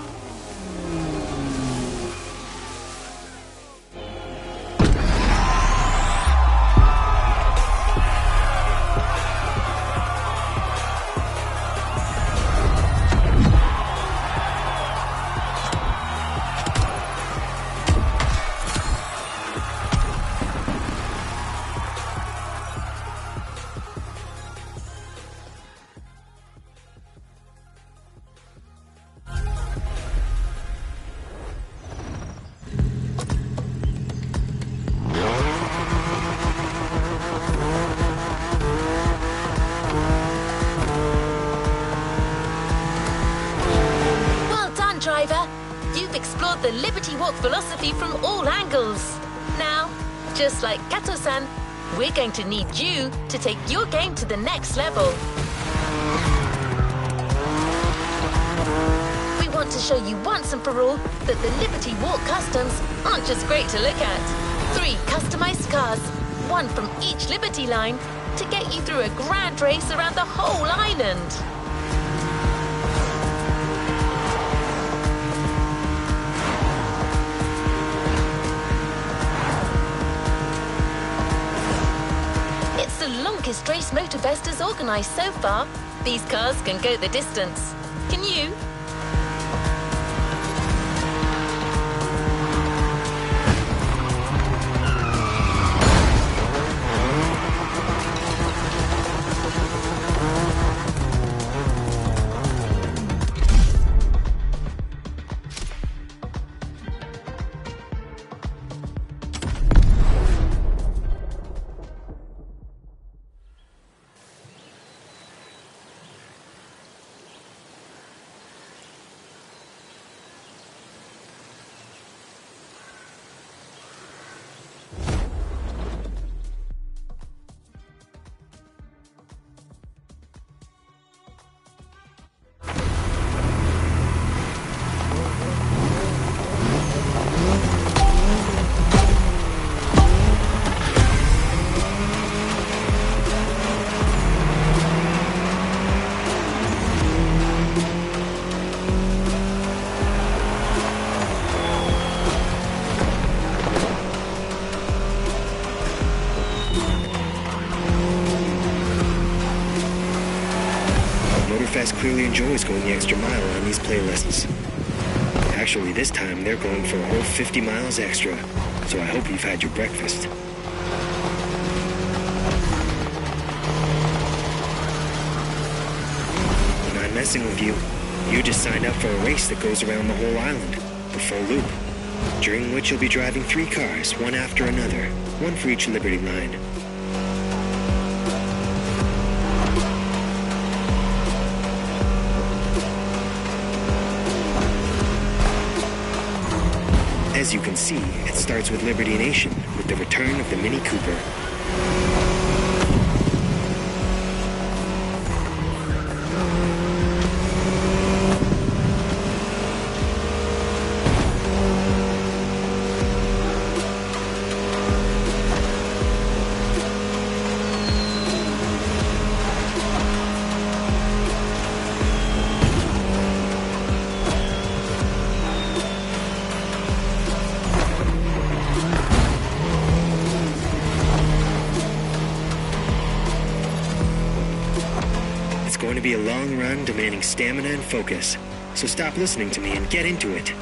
Driver, you've explored the Liberty Walk philosophy from all angles. Now, just like Kato-san, we're going to need you to take your game to the next level. We want to show you once and for all that the Liberty Walk customs aren't just great to look at. 3 customized cars, 1 from each Liberty line, to get you through a grand race around the whole island. The longest race Motorfest has organised so far. These cars can go the distance. Can you? Motorfest clearly enjoys going the extra mile on these playlists. Actually, this time they're going for a whole 50 miles extra, so I hope you've had your breakfast. I'm not messing with you. You just signed up for a race that goes around the whole island, the full loop, during which you'll be driving 3 cars, one after another, one for each Liberty line. As you can see, it starts with Liberty Nation, with the return of the Mini Cooper. It's going to be a long run demanding stamina and focus, so stop listening to me and get into it.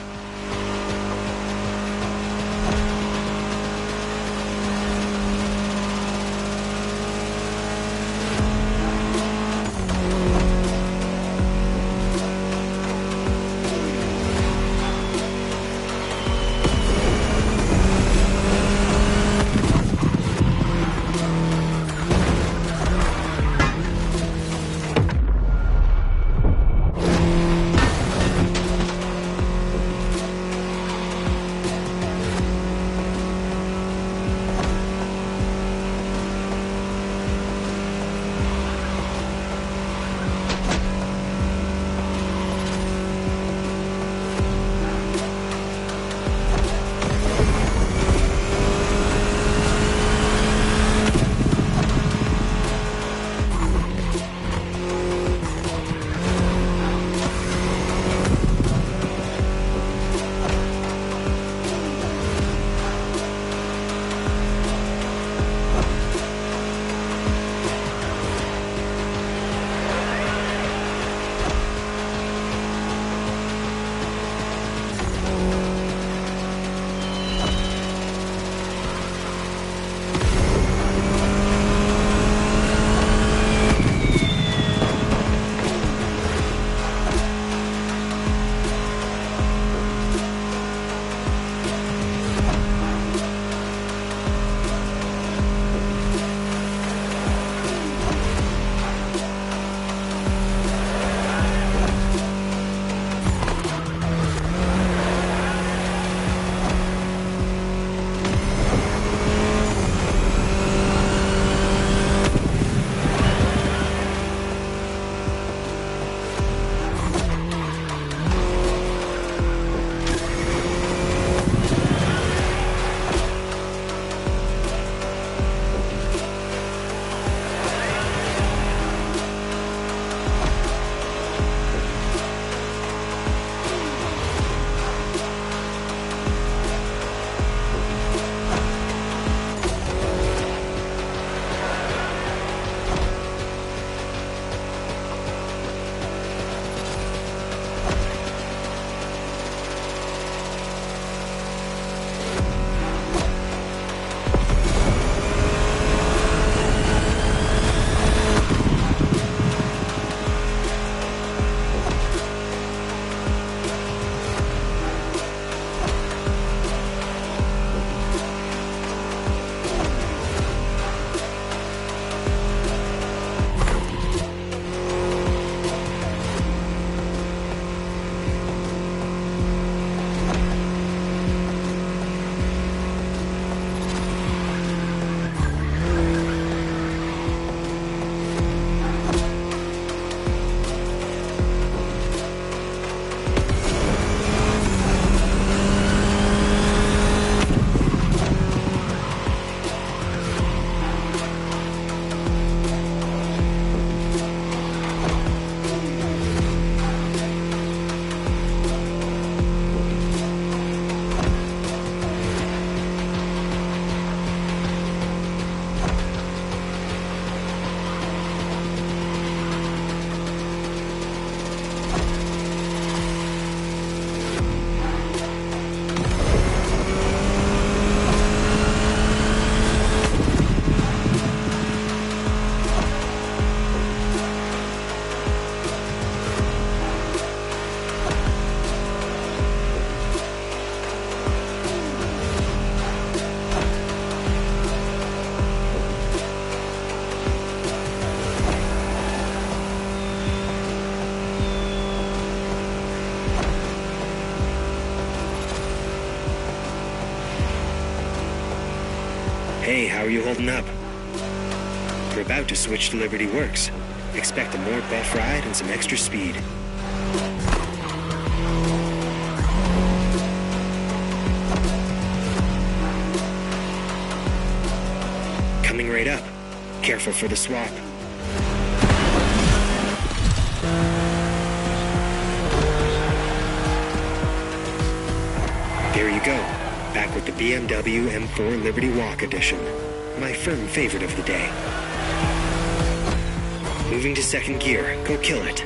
How are you holding up? We're about to switch to Liberty Works. Expect a more buff ride and some extra speed. Coming right up. Careful for the swap. There you go. Back with the BMW M4 Liberty Walk Edition. My firm favorite of the day. Moving to second gear. Go kill it.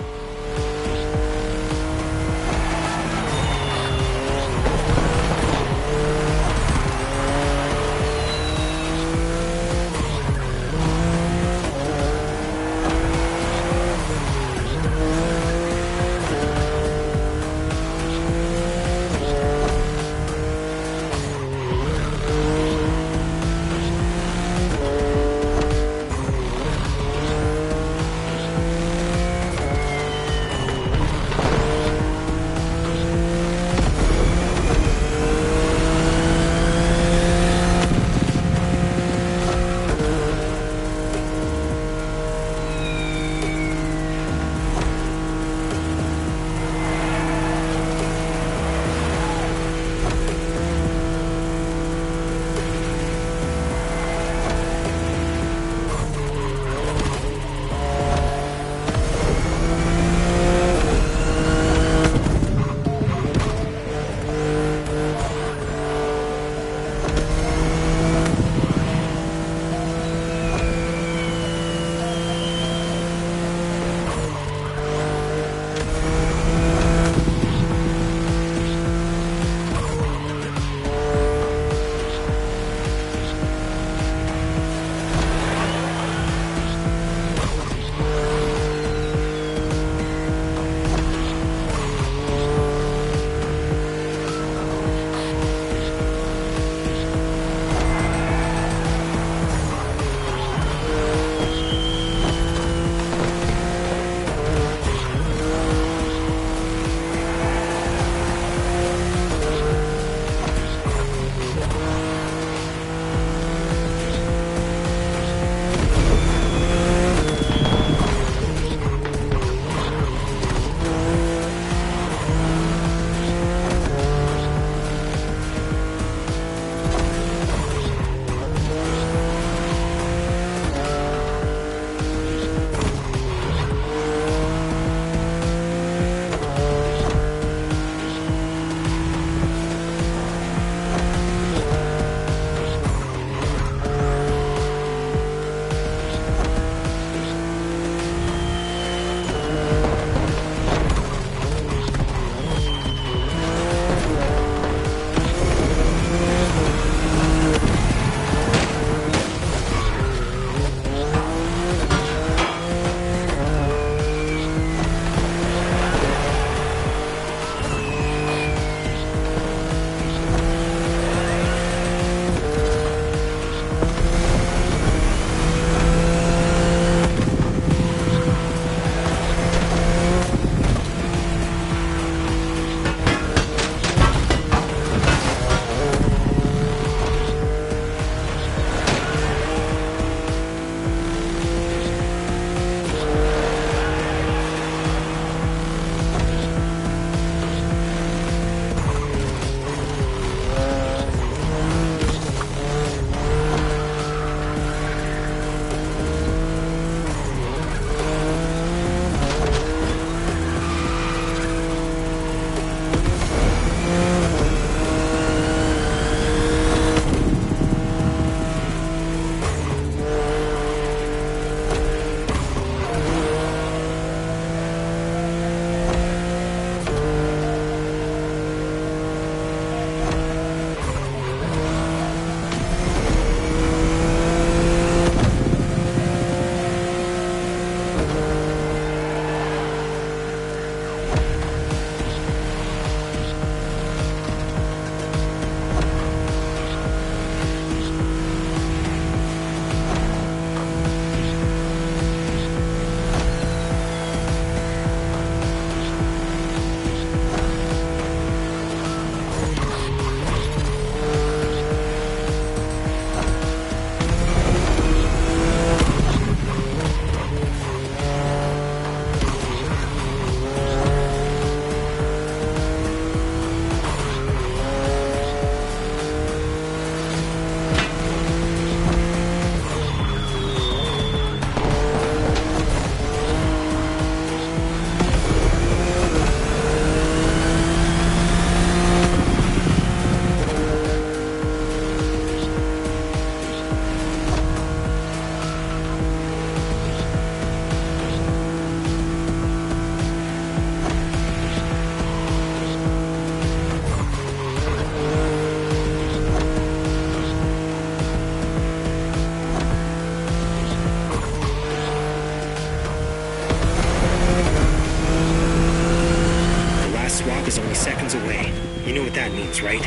that means, right?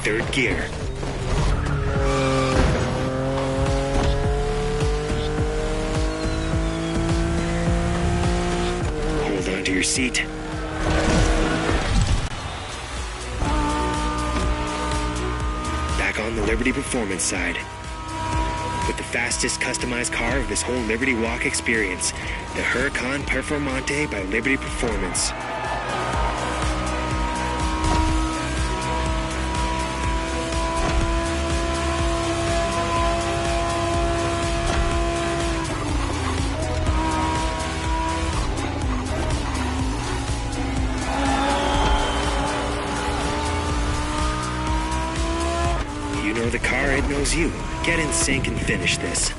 Third gear. Hold on to your seat. Back on the Liberty Performance side. With the fastest customized car of this whole Liberty Walk experience, the Huracan Performante by Liberty Performance. You know the car, it knows you. Get in sync and finish this.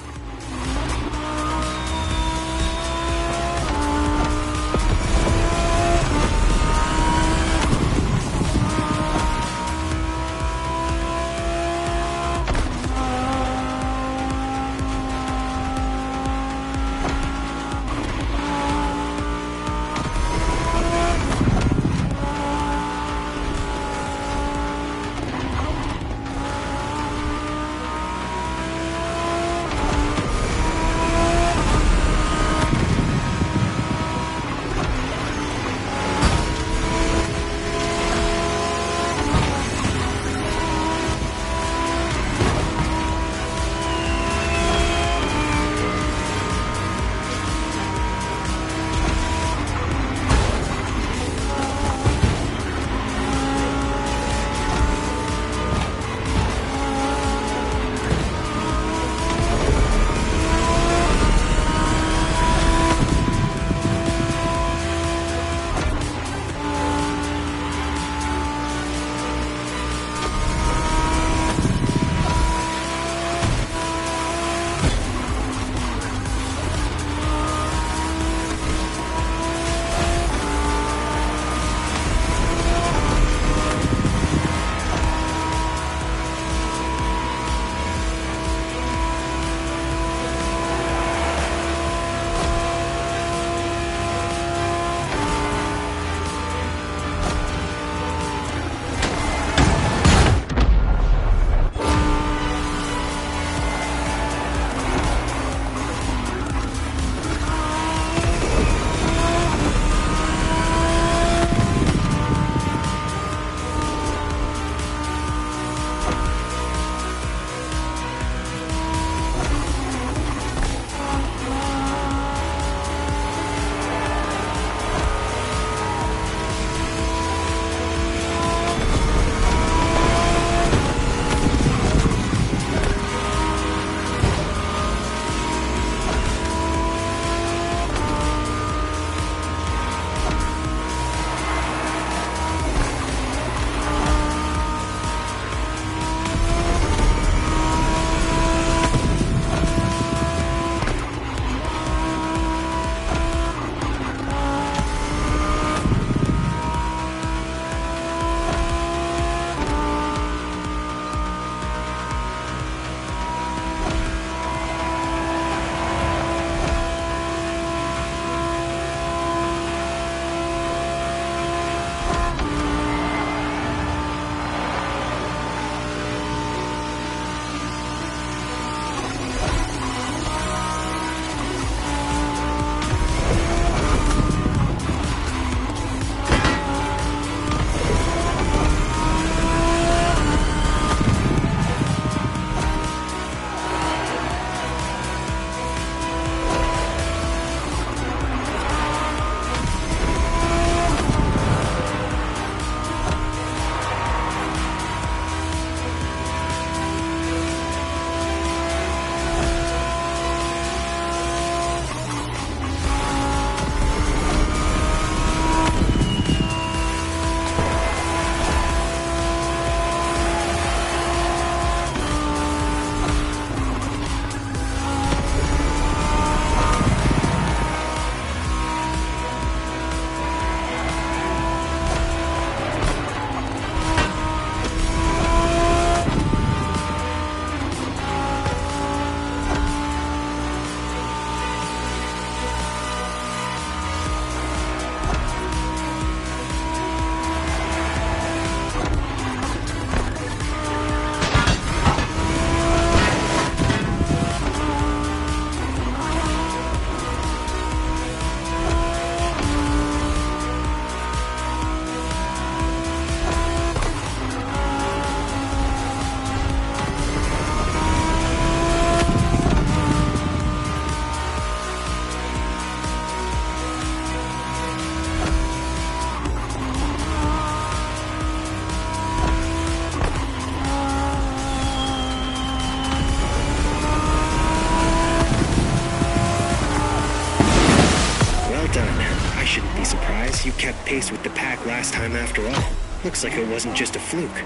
I shouldn't be surprised. You kept pace with the pack last time after all. Looks like it wasn't just a fluke.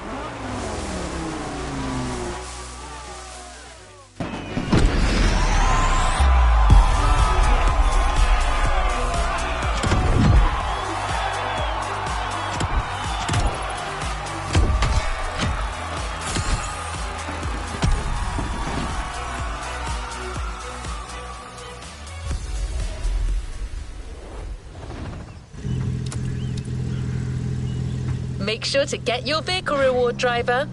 Make sure to get your vehicle reward, driver.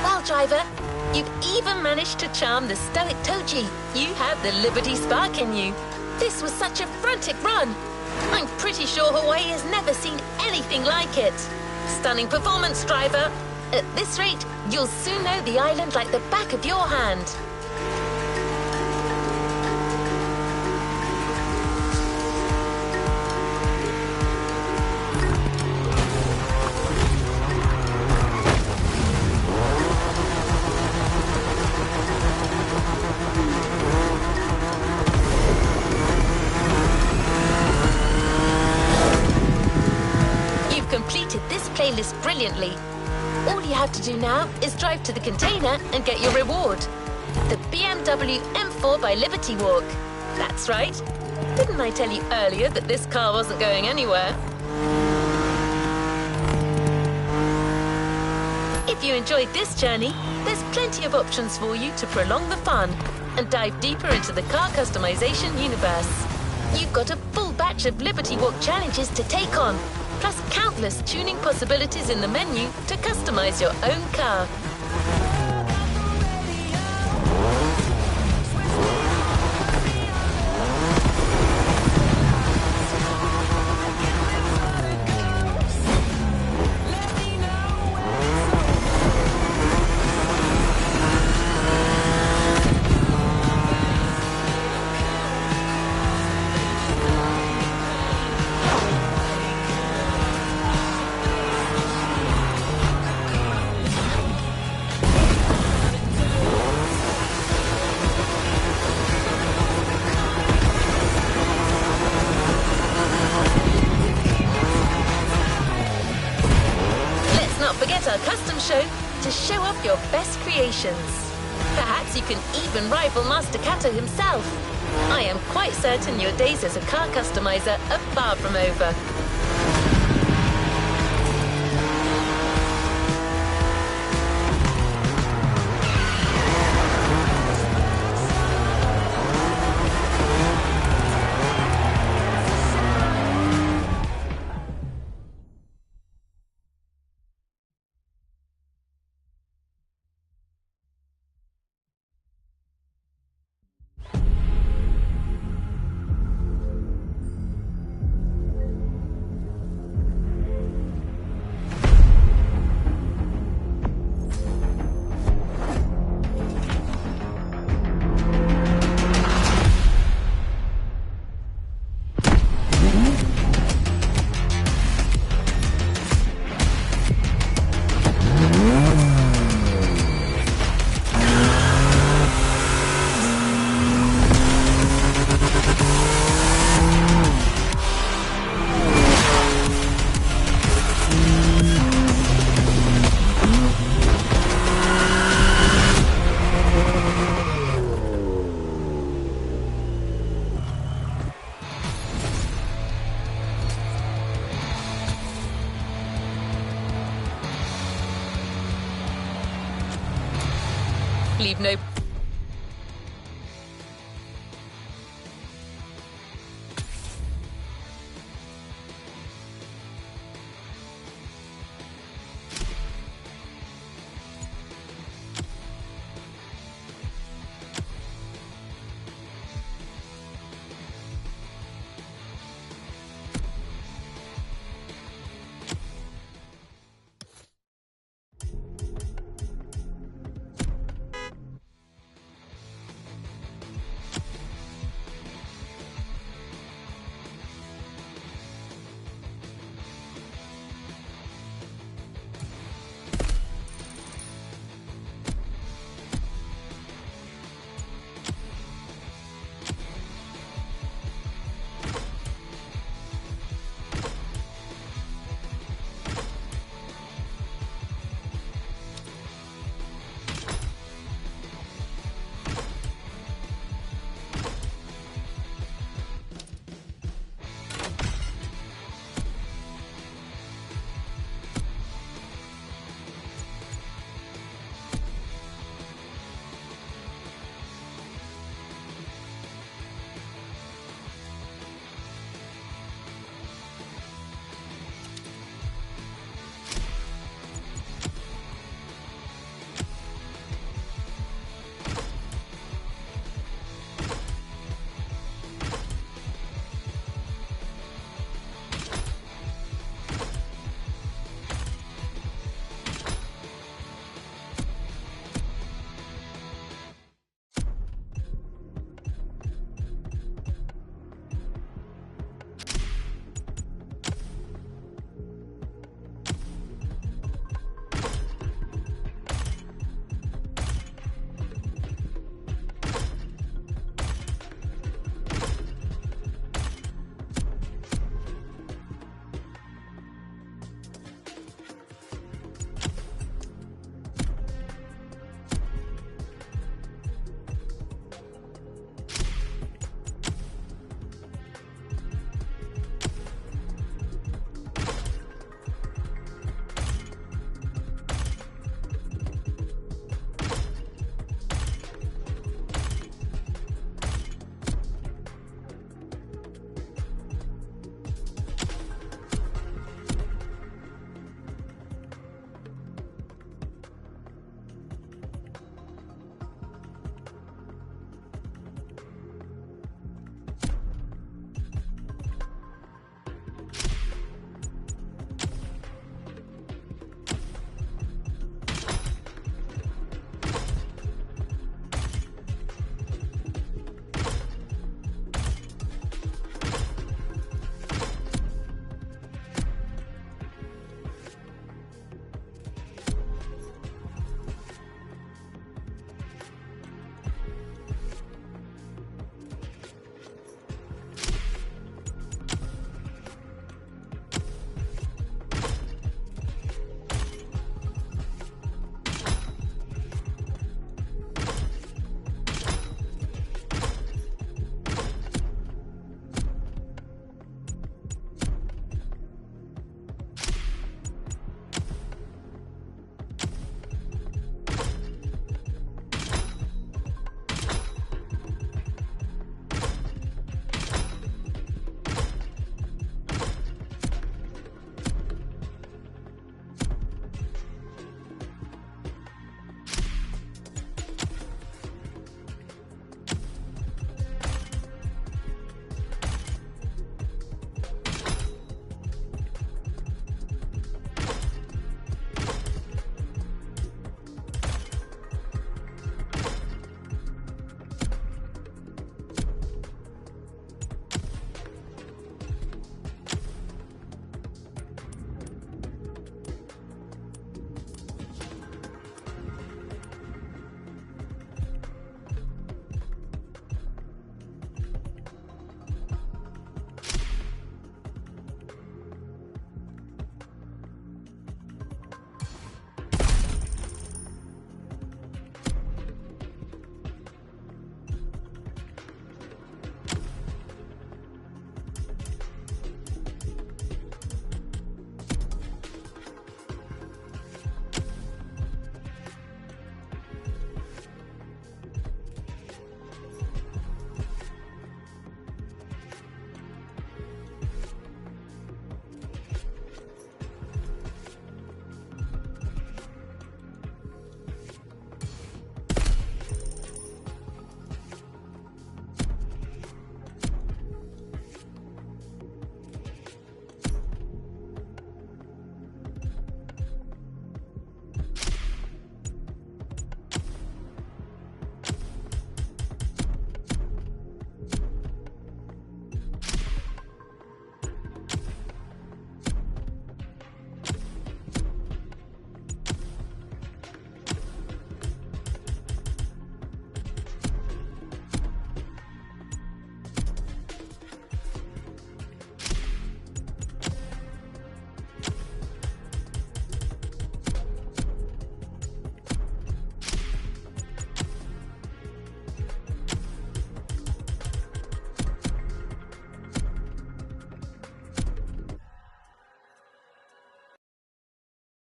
Well, driver, you've even managed to charm the stoic Toji. You have the Liberty spark in you. This was such a frantic run. I'm pretty sure Hawaii has never seen anything like it. Stunning performance, driver. At this rate, you'll soon know the island like the back of your hand. Completed this playlist brilliantly. All you have to do now is drive to the container and get your reward. The BMW M4 by Liberty Walk. That's right. Didn't I tell you earlier that this car wasn't going anywhere? If you enjoyed this journey, there's plenty of options for you to prolong the fun and dive deeper into the car customization universe. You've got a full batch of Liberty Walk challenges to take on, plus countless tuning possibilities in the menu to customize your own car. Forget our custom show to show off your best creations. Perhaps you can even rival Master Kato himself. I am quite certain your days as a car customizer are far from over. Leave no